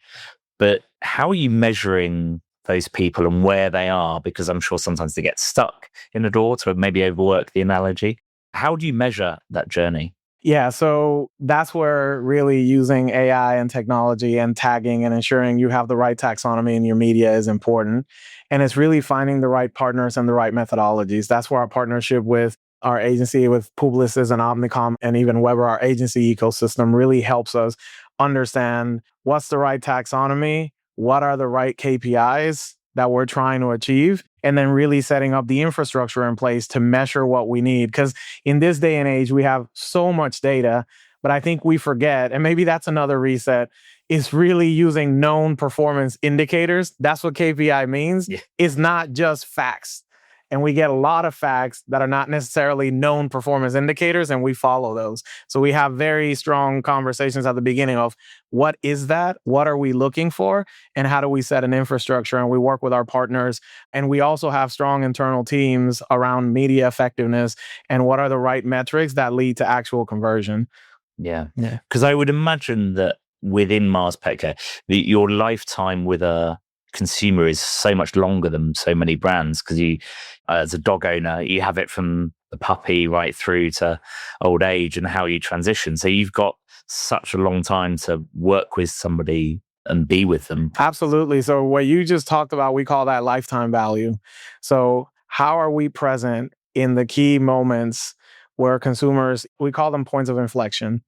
But how are you measuring those people and where they are? Because I'm sure sometimes they get stuck in a door, to maybe overwork the analogy. How do you measure that journey? Yeah, so that's where really using AI and technology and tagging and ensuring you have the right taxonomy in your media is important. And it's really finding the right partners and the right methodologies. That's where our partnership with our agency, with Publicis and Omnicom, and even Weber, our agency ecosystem, really helps us understand what's the right taxonomy, what are the right KPIs that we're trying to achieve, and then really setting up the infrastructure in place to measure what we need. Because in this day and age, we have so much data, but I think we forget, and maybe that's another reset, is really using known performance indicators. That's what KPI means. Yeah. It's not just facts. And we get a lot of facts that are not necessarily known performance indicators, and we follow those. So we have very strong conversations at the beginning of what is that? What are we looking for? And how do we set an infrastructure? And we work with our partners. And we also have strong internal teams around media effectiveness and what are the right metrics that lead to actual conversion. Yeah. Because I would imagine that within Mars Petcare, your lifetime with a consumer is so much longer than so many brands, because you, as a dog owner, you have it from the puppy right through to old age and how you transition. So you've got such a long time to work with somebody and be with them. Absolutely. So what you just talked about, we call that lifetime value. So how are we present in the key moments where consumers, we call them points of inflection.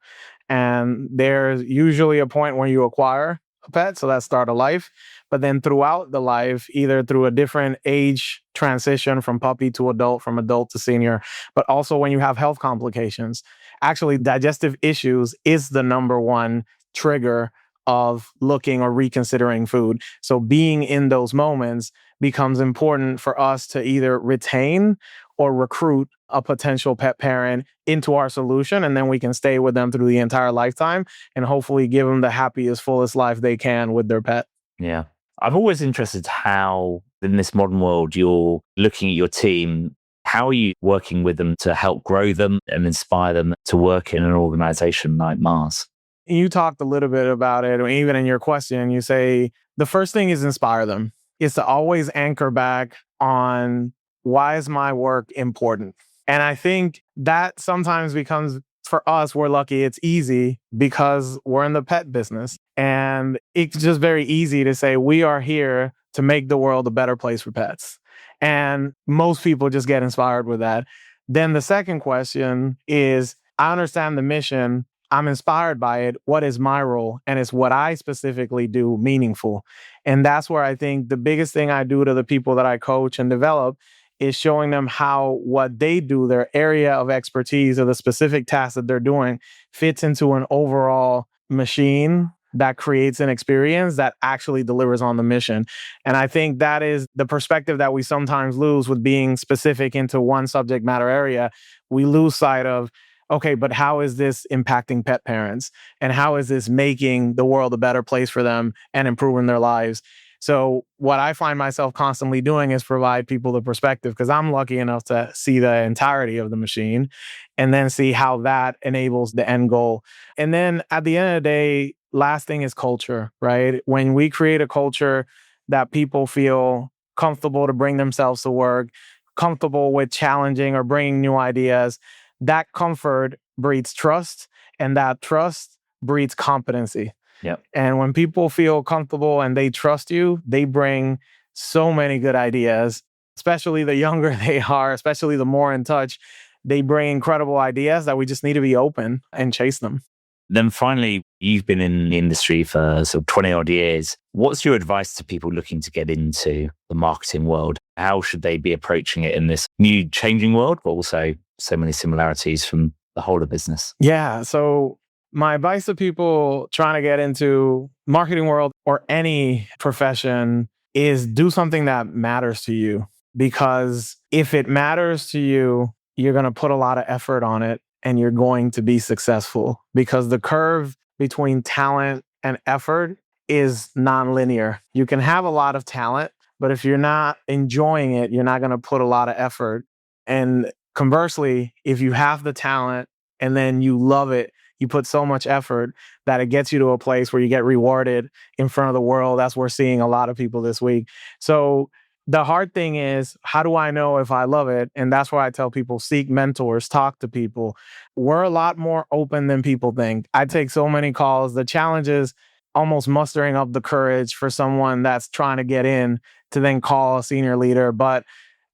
And there's usually a point when you acquire a pet, so that's start of life. But then throughout the life, either through a different age transition from puppy to adult, from adult to senior, but also when you have health complications. Actually, digestive issues is the number one trigger of looking or reconsidering food. So being in those moments becomes important for us to either retain or recruit a potential pet parent into our solution. And then we can stay with them through the entire lifetime and hopefully give them the happiest, fullest life they can with their pet. Yeah. I'm always interested how in this modern world, you're looking at your team. How are you working with them to help grow them and inspire them to work in an organization like Mars? You talked a little bit about it, or even in your question, you say the first thing is inspire them. Is to always anchor back on why is my work important? And I think that sometimes becomes, for us, we're lucky it's easy because we're in the pet business. And it's just very easy to say we are here to make the world a better place for pets. And most people just get inspired with that. Then the second question is, I understand the mission. I'm inspired by it. What is my role? And it's what I specifically do meaningful. And that's where I think the biggest thing I do to the people that I coach and develop is showing them how what they do, their area of expertise or the specific task that they're doing fits into an overall machine that creates an experience that actually delivers on the mission. And I think that is the perspective that we sometimes lose with being specific into one subject matter area. We lose sight of, okay, but how is this impacting pet parents? And how is this making the world a better place for them and improving their lives? So what I find myself constantly doing is provide people the perspective, because I'm lucky enough to see the entirety of the machine and then see how that enables the end goal. And then at the end of the day, last thing is culture, right? When we create a culture that people feel comfortable to bring themselves to work, comfortable with challenging or bringing new ideas, that comfort breeds trust, and that trust breeds competency. Yep. And when people feel comfortable and they trust you, they bring so many good ideas, especially the younger they are, especially the more in touch. They bring incredible ideas that we just need to be open and chase them. Then finally, you've been in the industry for sort of 20 odd years. What's your advice to people looking to get into the marketing world? How should they be approaching it in this new changing world, but also so many similarities from the whole of business? Yeah. So my advice to people trying to get into marketing world or any profession is do something that matters to you. Because if it matters to you, you're going to put a lot of effort on it and you're going to be successful, because the curve between talent and effort is nonlinear. You can have a lot of talent, but if you're not enjoying it, you're not going to put a lot of effort. And conversely, if you have the talent and then you love it, you put so much effort that it gets you to a place where you get rewarded in front of the world. That's what we're seeing a lot of people this week. So the hard thing is, how do I know if I love it? And that's why I tell people, seek mentors, talk to people. We're a lot more open than people think. I take so many calls. The challenge is almost mustering up the courage for someone that's trying to get in to then call a senior leader. But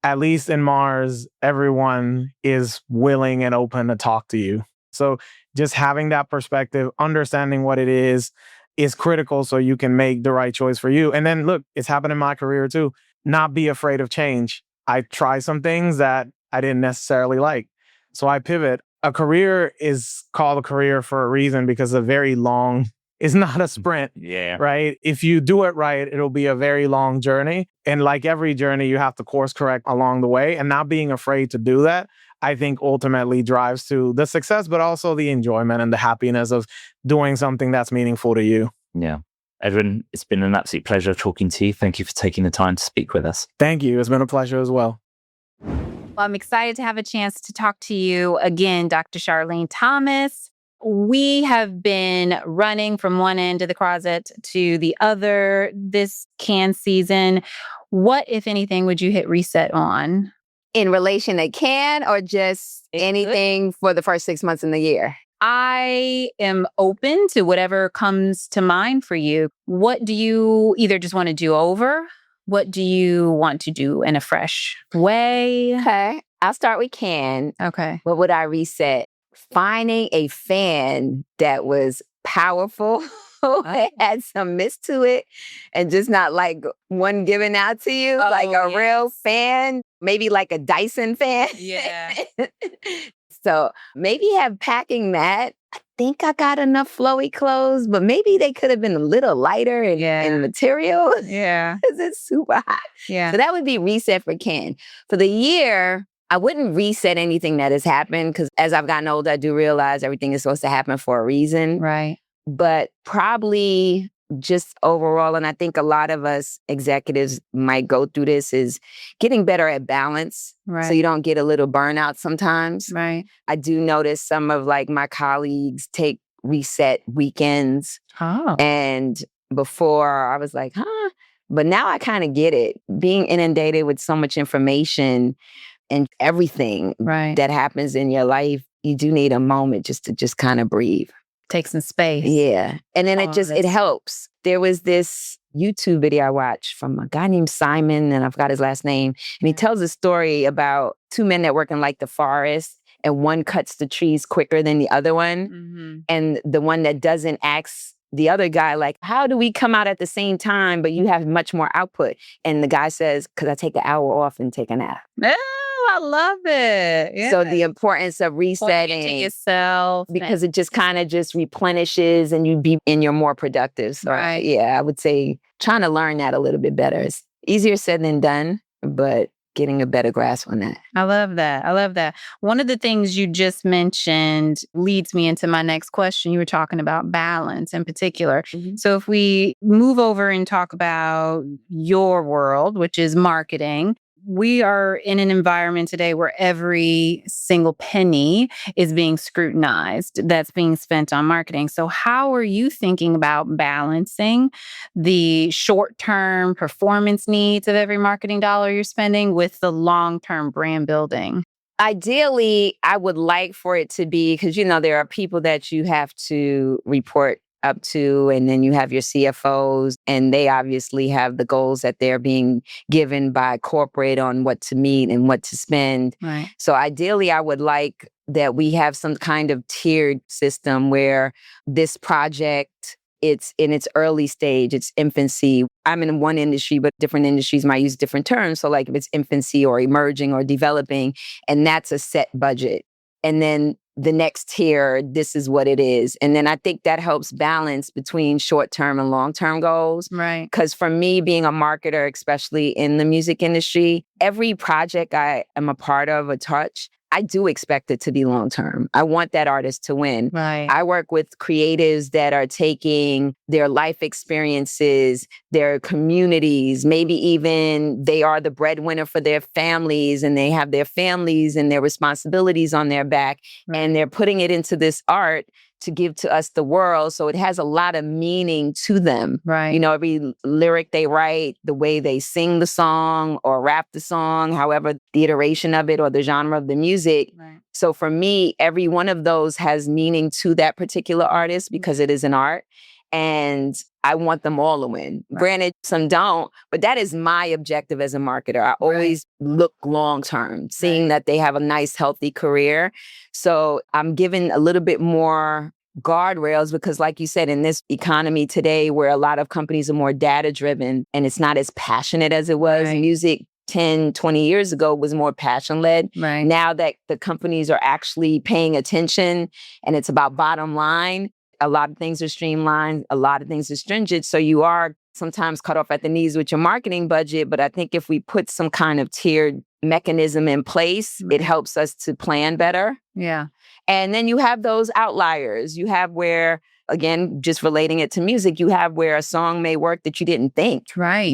at least in Mars, everyone is willing and open to talk to you. So just having that perspective, understanding what it is critical so you can make the right choice for you. And then look, it's happened in my career too. Not be afraid of change. I try some things that I didn't necessarily like. So I pivot. A career is called a career for a reason, because it's not a sprint. Yeah. Right? If you do it right, it'll be a very long journey. And like every journey, you have to course correct along the way. And not being afraid to do that, I think ultimately drives to the success, but also the enjoyment and the happiness of doing something that's meaningful to you. Yeah. Edwin, it's been an absolute pleasure talking to you. Thank you for taking the time to speak with us. Thank you. It's been a pleasure as well. Well, I'm excited to have a chance to talk to you again, Dr. Charlene Thomas. We have been running from one end of the closet to the other this can season. What, if anything, would you hit reset on? In relation to can, or just anything for the first 6 months in the year? I am open to whatever comes to mind for you. What do you either just want to do over? What do you want to do in a fresh way? Okay, I'll start with can. Okay. What would I reset? Finding a fan that was powerful, had some mist to it, and just not like one given out to you, like a real fan, maybe like a Dyson fan. Yeah. So maybe packing that. I think I got enough flowy clothes, but maybe they could have been a little lighter in material. Yeah. Because it's super hot. Yeah. So that would be reset for Ken. For the year, I wouldn't reset anything that has happened, because as I've gotten older, I do realize everything is supposed to happen for a reason. Right. But probably just overall, and I think a lot of us executives might go through this, is getting better at balance. Right. So you don't get a little burnout sometimes. Right. I do notice some of my colleagues take reset weekends. Oh. And before I was like, huh? But now I kind of get it. Being inundated with so much information and everything that happens in your life, you do need a moment just to kind of breathe. Take some space. Yeah. And then it helps. There was this YouTube video I watched from a guy named Simon, and I forgot his last name. And he tells a story about two men that work in the forest. and one cuts the trees quicker than the other one. Mm-hmm. And the one that doesn't asks the other guy, like, how do we come out at the same time, but you have much more output? And the guy says, because I take an hour off and take a nap. Oh, I love it. Yeah. So the importance of Pointing resetting to yourself. because it just kind of just replenishes and you're more productive. So Right. yeah, I would say trying to learn that a little bit better. It's easier said than done, but getting a better grasp on that. I love that. I love that. One of the things you just mentioned leads me into my next question. You were talking about balance in particular. Mhm. So if we move over and talk about your world, which is marketing, we are in an environment today where every single penny is being scrutinized that's being spent on marketing. So how are you thinking about balancing the short-term performance needs of every marketing dollar you're spending with the long-term brand building? Ideally, I would like for it to be, because, there are people that you have to report up to, and then you have your CFOs, and they obviously have the goals that they're being given by corporate on what to meet and what to spend. Right. So ideally, I would like that we have some kind of tiered system where this project, it's in its early stage, it's infancy. I'm in one industry, but different industries might use different terms. So like if it's infancy or emerging or developing, and that's a set budget. And then the next tier, this is what it is. And then I think that helps balance between short-term and long-term goals. Right. Because for me, being a marketer, especially in the music industry, every project I am a part of, a touch, I do expect it to be long-term. I want that artist to win. Right. I work with creatives that are taking their life experiences, their communities, maybe even they are the breadwinner for their families and they have their families and their responsibilities on their back. Right. And they're putting it into this art to give to us the world. So it has a lot of meaning to them. Right. Every lyric they write, the way they sing the song or rap the song, however the iteration of it or the genre of the music. Right. So for me, every one of those has meaning to that particular artist because it is an art. And I want them all to win. Right. Granted, some don't, but that is my objective as a marketer. I always look long-term, seeing that they have a nice, healthy career. So I'm giving a little bit more guardrails because like you said, in this economy today where a lot of companies are more data-driven and it's not as passionate as it was, Right. music 10, 20 years ago was more passion-led. Right. Now that the companies are actually paying attention and it's about bottom line, a lot of things are streamlined, a lot of things are stringent. So you are sometimes cut off at the knees with your marketing budget. But I think if we put some kind of tiered mechanism in place, it helps us to plan better. Yeah. And then you have those outliers. You have where, again, just relating it to music, you have where a song may work that you didn't think, Right.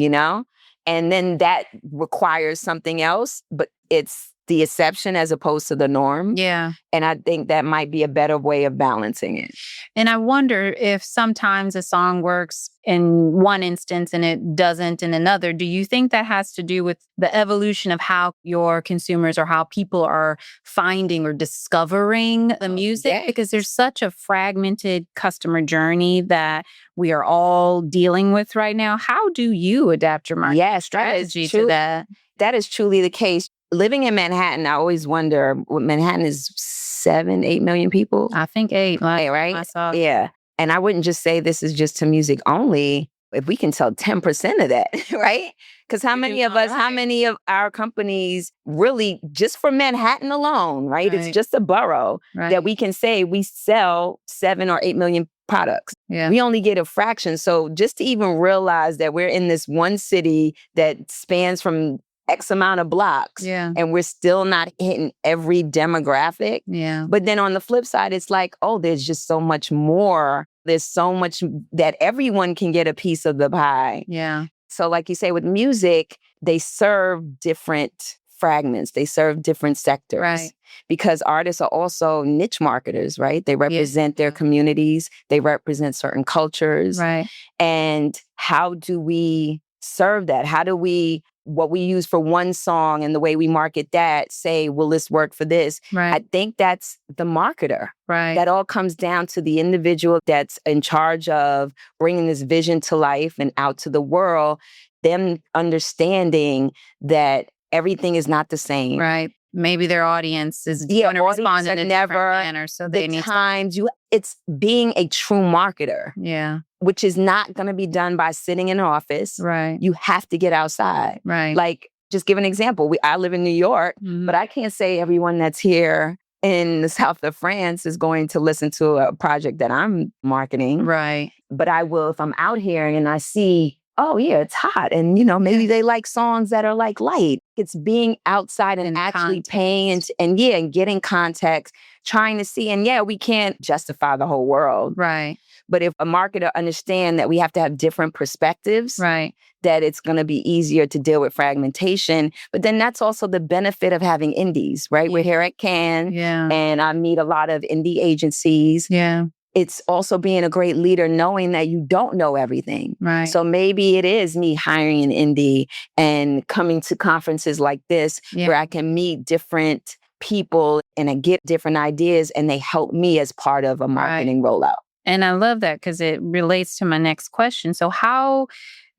And then that requires something else, but it's the exception as opposed to the norm. Yeah. And I think that might be a better way of balancing it. And I wonder if sometimes a song works in one instance and it doesn't in another. Do you think that has to do with the evolution of how your consumers or how people are finding or discovering the music? yes. Because there's such a fragmented customer journey that we are all dealing with right now. How do you adapt your marketing Yes, strategy to that? That is truly the case. Living in Manhattan, I always wonder, Manhattan is 7, 8 million people. I think 8. Hey, right? I saw. Yeah. And I wouldn't just say this is just to music only. If we can sell 10% of that, right? Because how many of our companies really, just for Manhattan alone, right? It's Right. just a borough Right. that we can say we sell 7 or 8 million products. Yeah. We only get a fraction. So just to even realize that we're in this one city that spans from X amount of blocks Yeah. and we're still not hitting every demographic. Yeah. But then on the flip side, it's like, oh, there's just so much more. There's so much that everyone can get a piece of the pie. Yeah. So like you say, with music, they serve different fragments. They serve different sectors. Right. Because artists are also niche marketers, right? They represent their communities. They represent certain cultures. Right. And how do we serve that? How do we, what we use for one song and the way we market that, say, will this work for this? Right. I think that's the marketer. Right. That all comes down to the individual that's in charge of bringing this vision to life and out to the world, them understanding that everything is not the same. Right. maybe their audience is Yeah, going to respond audience in are a never different manner. So they the need times it's being a true marketer, yeah, which is not going to be done by sitting in an office. right, You have to get outside. right. Like, just give an example. I live in New York, but I can't say everyone that's here in the south of France is going to listen to a project that I'm marketing. Right. But I will if I'm out here and I see, oh yeah, it's hot. And maybe they like songs that are like light. It's being outside and actually paying and getting context, trying to see. And we can't justify the whole world. Right. But if a marketer understand that we have to have different perspectives, right, that it's going to be easier to deal with fragmentation. But then that's also the benefit of having indies, right? We're here at Cannes, and I meet a lot of indie agencies. Yeah. It's also being a great leader, knowing that you don't know everything. Right. So maybe it is me hiring an indie and coming to conferences like this where I can meet different people and I get different ideas and they help me as part of a marketing rollout. And I love that because it relates to my next question. So how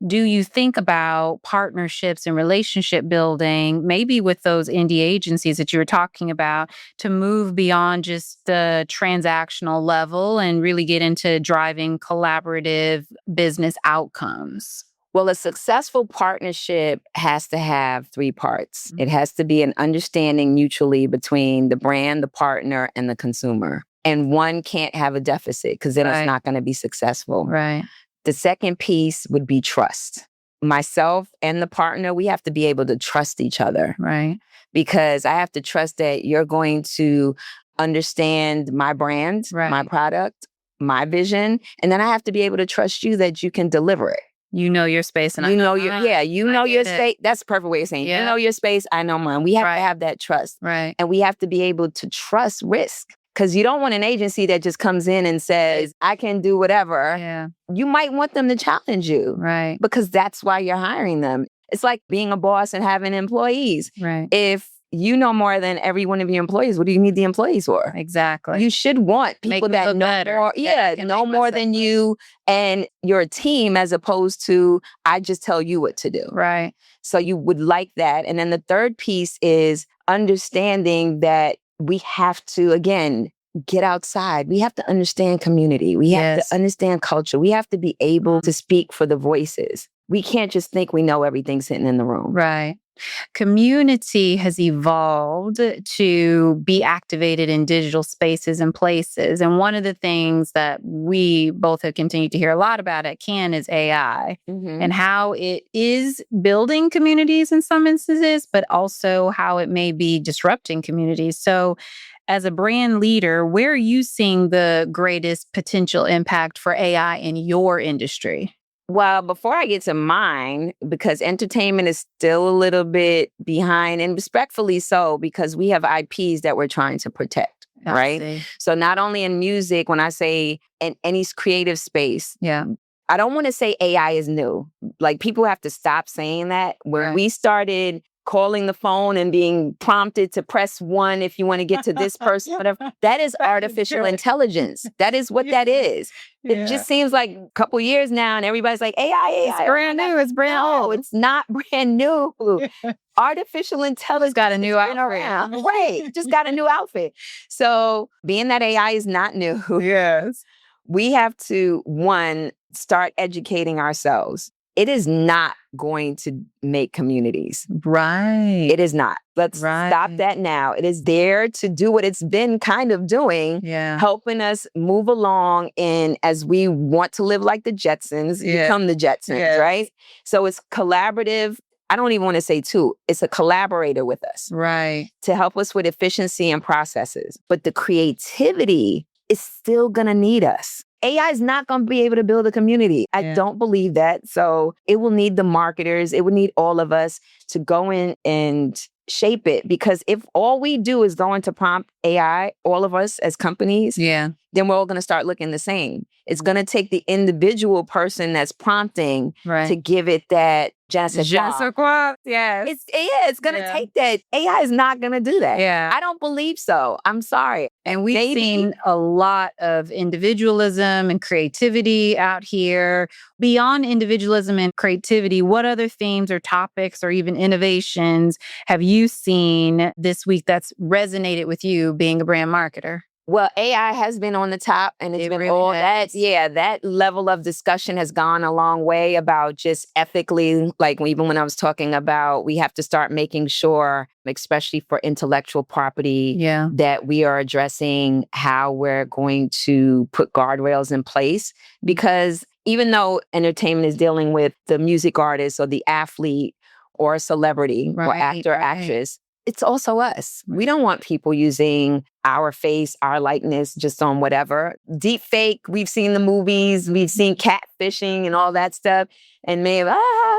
do you think about partnerships and relationship building, maybe with those indie agencies that you were talking about, to move beyond just the transactional level and really get into driving collaborative business outcomes? Well, a successful partnership has to have 3 parts. It has to be an understanding mutually between the brand, the partner, and the consumer. And one can't have a deficit because then it's not going to be successful. Right. The second piece would be trust. Myself and the partner, we have to be able to trust each other. Right. Because I have to trust that you're going to understand my brand, my product, my vision. And then I have to be able to trust you that you can deliver it. You know your space and you know your space. That's a perfect way of saying you know your space, I know mine. We have to have that trust. Right. And we have to be able to trust risk. Because you don't want an agency that just comes in and says, I can do whatever. Yeah. You might want them to challenge you. Right. Because that's why you're hiring them. It's like being a boss and having employees. Right. If you know more than every one of your employees, what do you need the employees for? Exactly. You should want people that know more, know more than you and your team, as opposed to, I just tell you what to do. Right. So you would like that. And then the third piece is understanding that we have to, again, get outside. We have to understand community. We have to understand culture. We have to be able to speak for the voices. We can't just think we know everything sitting in the room. Right. Community has evolved to be activated in digital spaces and places. And one of the things that we both have continued to hear a lot about at Cannes is AI and how it is building communities in some instances, but also how it may be disrupting communities. So as a brand leader, where are you seeing the greatest potential impact for AI in your industry? Well, before I get to mine, because entertainment is still a little bit behind, and respectfully so, because we have IPs that we're trying to protect, right? So not only in music, when I say in any creative space, I don't want to say AI is new. Like, people have to stop saying that. Where we started calling the phone and being prompted to press 1 if you want to get to this person, whatever. That is artificial intelligence. That is what that is. It just seems like a couple years now and everybody's like, AI. It's brand new. It's brand old. It's not brand new. Artificial intelligence got a new outfit. Right. Just got a new outfit. So being that AI is not new, we have to, 1, start educating ourselves. It is not going to make communities. Right. It is not. Let's stop that now. It is there to do what it's been kind of doing, helping us move along. And as we want to live like the Jetsons, become the Jetsons, right? So it's collaborative. I don't even want to say it's a collaborator with us. Right. To help us with efficiency and processes. But the creativity is still going to need us. AI is not going to be able to build a community. I don't believe that. So it will need the marketers. It will need all of us to go in and shape it. Because if all we do is go into prompt AI, all of us as companies, then we're all going to start looking the same. It's going to take the individual person that's prompting to give it that Jessica, yes. It's going to take that. AI is not going to do that. Yeah. I don't believe so. I'm sorry. And we've seen a lot of individualism and creativity out here. Beyond individualism and creativity, what other themes or topics or even innovations have you seen this week that's resonated with you being a brand marketer? Well, AI has been on the top, and it's been really all has. that. Yeah, that level of discussion has gone a long way about just ethically, like even when I was talking about we have to start making sure, especially for intellectual property, that we are addressing how we're going to put guardrails in place. Because even though entertainment is dealing with the music artist or the athlete or a celebrity or actor, actress, it's also us. We don't want people using our face, our likeness, just on whatever. Deep fake, we've seen the movies, we've seen catfishing and all that stuff, and maybe,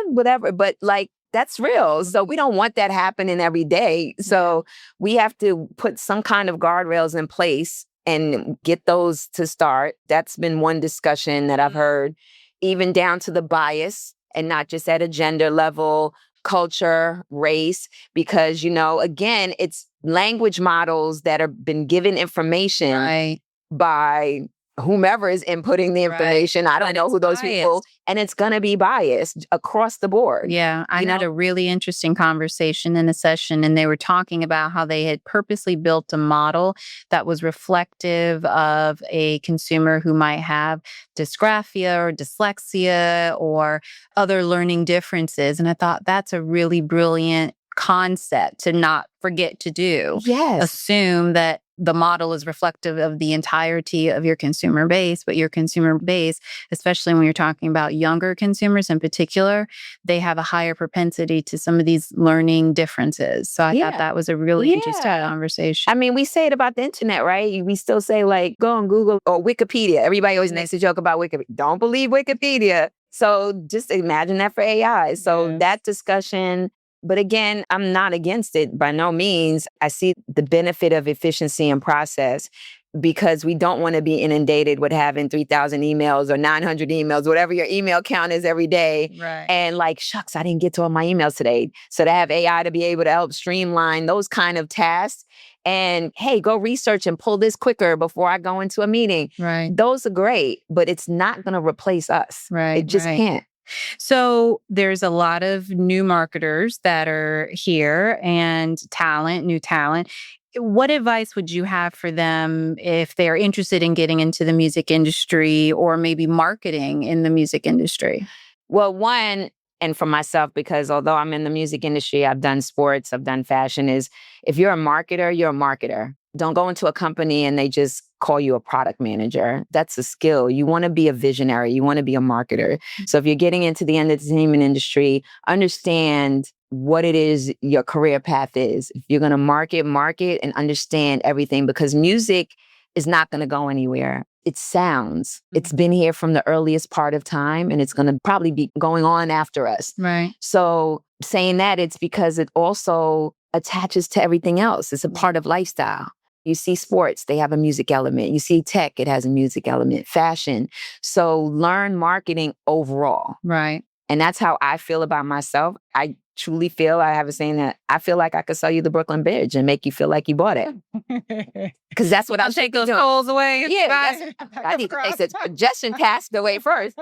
whatever. But like, that's real. So we don't want that happening every day. So we have to put some kind of guardrails in place and get those to start. That's been one discussion that I've heard, even down to the bias, and not just at a gender level, culture, race, because, again, it's language models that have been given information by whomever is inputting the information. I don't know who those people, and it's going to be biased across the board. Yeah, I had a really interesting conversation in a session, and they were talking about how they had purposely built a model that was reflective of a consumer who might have dysgraphia or dyslexia or other learning differences. And I thought that's a really brilliant concept to not forget to do. Yes. Assume that the model is reflective of the entirety of your consumer base, but your consumer base, especially when you're talking about younger consumers in particular, they have a higher propensity to some of these learning differences. So I thought that was a really interesting conversation. I mean, we say it about the internet, right? We still say, like, go on Google or Wikipedia. Everybody always makes a joke about Wikipedia. Don't believe Wikipedia. So just imagine that for AI. So that discussion. But again, I'm not against it by no means. I see the benefit of efficiency and process, because we don't want to be inundated with having 3,000 emails or 900 emails, whatever your email count is every day. Right. And like, shucks, I didn't get to all my emails today. So to have AI to be able to help streamline those kind of tasks, and hey, go research and pull this quicker before I go into a meeting. Right. Those are great, but it's not going to replace us. Right. It just can't. So there's a lot of new marketers that are here and new talent. What advice would you have for them if they're interested in getting into the music industry or maybe marketing in the music industry? Well, one, and for myself, because although I'm in the music industry, I've done sports, I've done fashion, is if you're a marketer, you're a marketer. Don't go into a company and they just call you a product manager. That's a skill. You want to be a visionary. You want to be a marketer. So if you're getting into the entertainment industry, understand what it is your career path is. If you're going to market and understand everything, because music is not going to go anywhere. It sounds. It's been here from the earliest part of time, and it's going to probably be going on after us. Right. So saying that, it's because it also attaches to everything else. It's a part of lifestyle. You see sports, they have a music element. You see tech, it has a music element. Fashion. So learn marketing overall. Right. And that's how I feel about myself. I truly feel, I have a saying that I feel like I could sell you the Brooklyn Bridge and make you feel like you bought it. Because that's what I'll take those tolls away. Yeah, I need to take the suggestion task away first.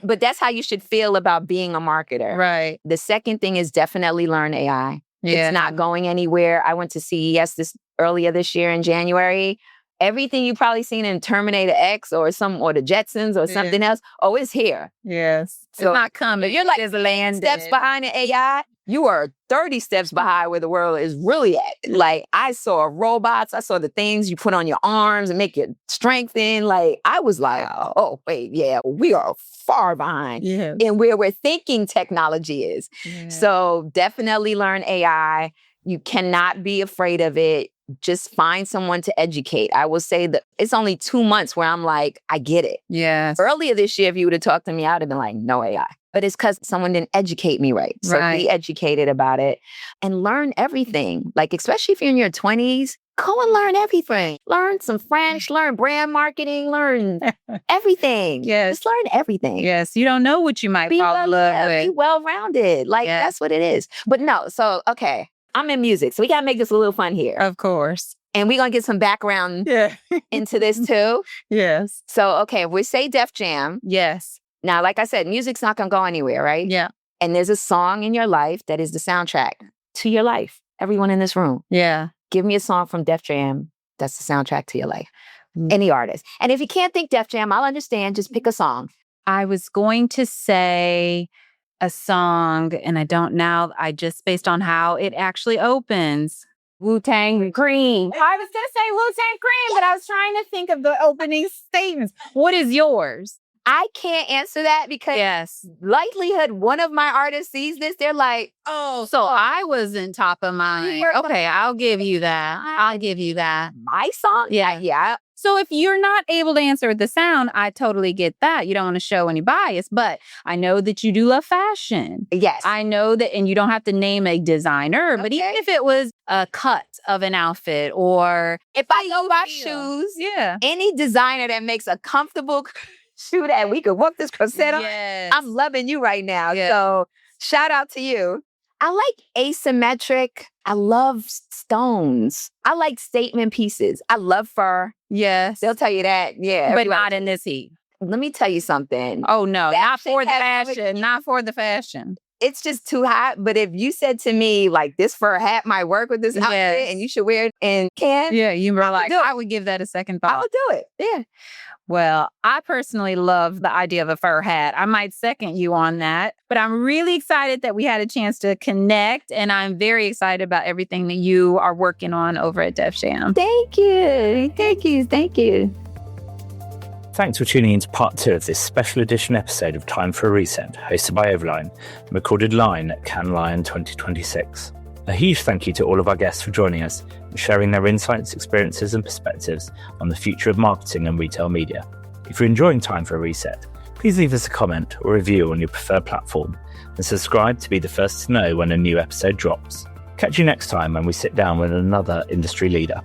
But that's how you should feel about being a marketer. Right. The second thing is definitely learn AI. Yeah. It's not going anywhere. I went to CES earlier this year in January. Everything you've probably seen in Terminator X or the Jetsons or something else, it's here. Yes. So it's not coming. If you're like it's landed. steps behind the AI, you are 30 steps behind where the world is really at. Like, I saw robots. I saw the things you put on your arms and make your strengthen. Like, I was like, oh, wait, yeah, we are far behind in where we're thinking technology is. Yeah. So definitely learn AI. You cannot be afraid of it. Just find someone to educate. I will say that it's only 2 months where I'm like, I get it. Yes. Earlier this year, if you would have talked to me, I would have been like, no AI. But it's because someone didn't educate me right. So be educated about it and learn everything. Like, especially if you're in your 20s, Go and learn everything. Learn some French, learn brand marketing, learn everything. Yes. Just learn everything. Yes. You don't know what you might fall in love Be with. well-rounded. Like, Yeah. that's what it is. But no, so, okay, I'm in music, so we got to make this a little fun here. Of course. And we're going to get some background Yeah. into this too. Yes. So, okay, we say Def Jam. Yes. Now, like I said, music's not going to go anywhere, right? Yeah. And there's a song in your life that is the soundtrack to your life. Everyone in this room. Yeah. Give me a song from Def Jam that's the soundtrack to your life. Mm. Any artist. And if you can't think Def Jam, I'll understand. Just pick a song. I was going to say a song, and I don't now. I just based on how it actually opens. Wu-Tang Cream. I was going to say Wu-Tang Cream, but I was trying to think of the opening statements. What is yours? I can't answer that because Yes. likelihood one of my artists sees this, they're like, Oh, so I wasn't top of mind. were- Okay, I'll give you that. I'll give you that. my song? Yeah. Yeah. So if you're not able to answer with the sound, I totally get that. You don't want to show any bias, but I know that you do love fashion. Yes. I know that, and you don't have to name a designer, but even Okay. if it was a cut of an outfit or if I go buy feel. shoes, yeah. any designer that makes a comfortable shoe that we could walk this corset on, Yes. I'm loving you right now. Yeah. So shout out to you. I like asymmetric. I love stones. I like statement pieces. I love fur. Yes. They'll tell you that. Yeah. But everybody- not in this heat. Let me tell you something. Oh, no. That Not shit for the has- fashion. Not for the fashion. It's just too hot. But if you said to me, like, this fur hat might work with this outfit Yes. and you should wear it in Cannes, Yeah, you were like, do it. I would give that a second I thought. will do it. Yeah. Well, I personally love the idea of a fur hat. I might second you on that, but I'm really excited that we had a chance to connect, and I'm very excited about everything that you are working on over at Def Jam. Thank you. Thank you. Thank you. Thanks for tuning in to part 2 of this special edition episode of Time for a Reset, hosted by Overline, and recorded live at Cannes Lion 2026. A huge thank you to all of our guests for joining us and sharing their insights, experiences, and perspectives on the future of marketing and retail media. If you're enjoying Time for a Reset, please leave us a comment or review on your preferred platform and subscribe to be the first to know when a new episode drops. Catch you next time when we sit down with another industry leader.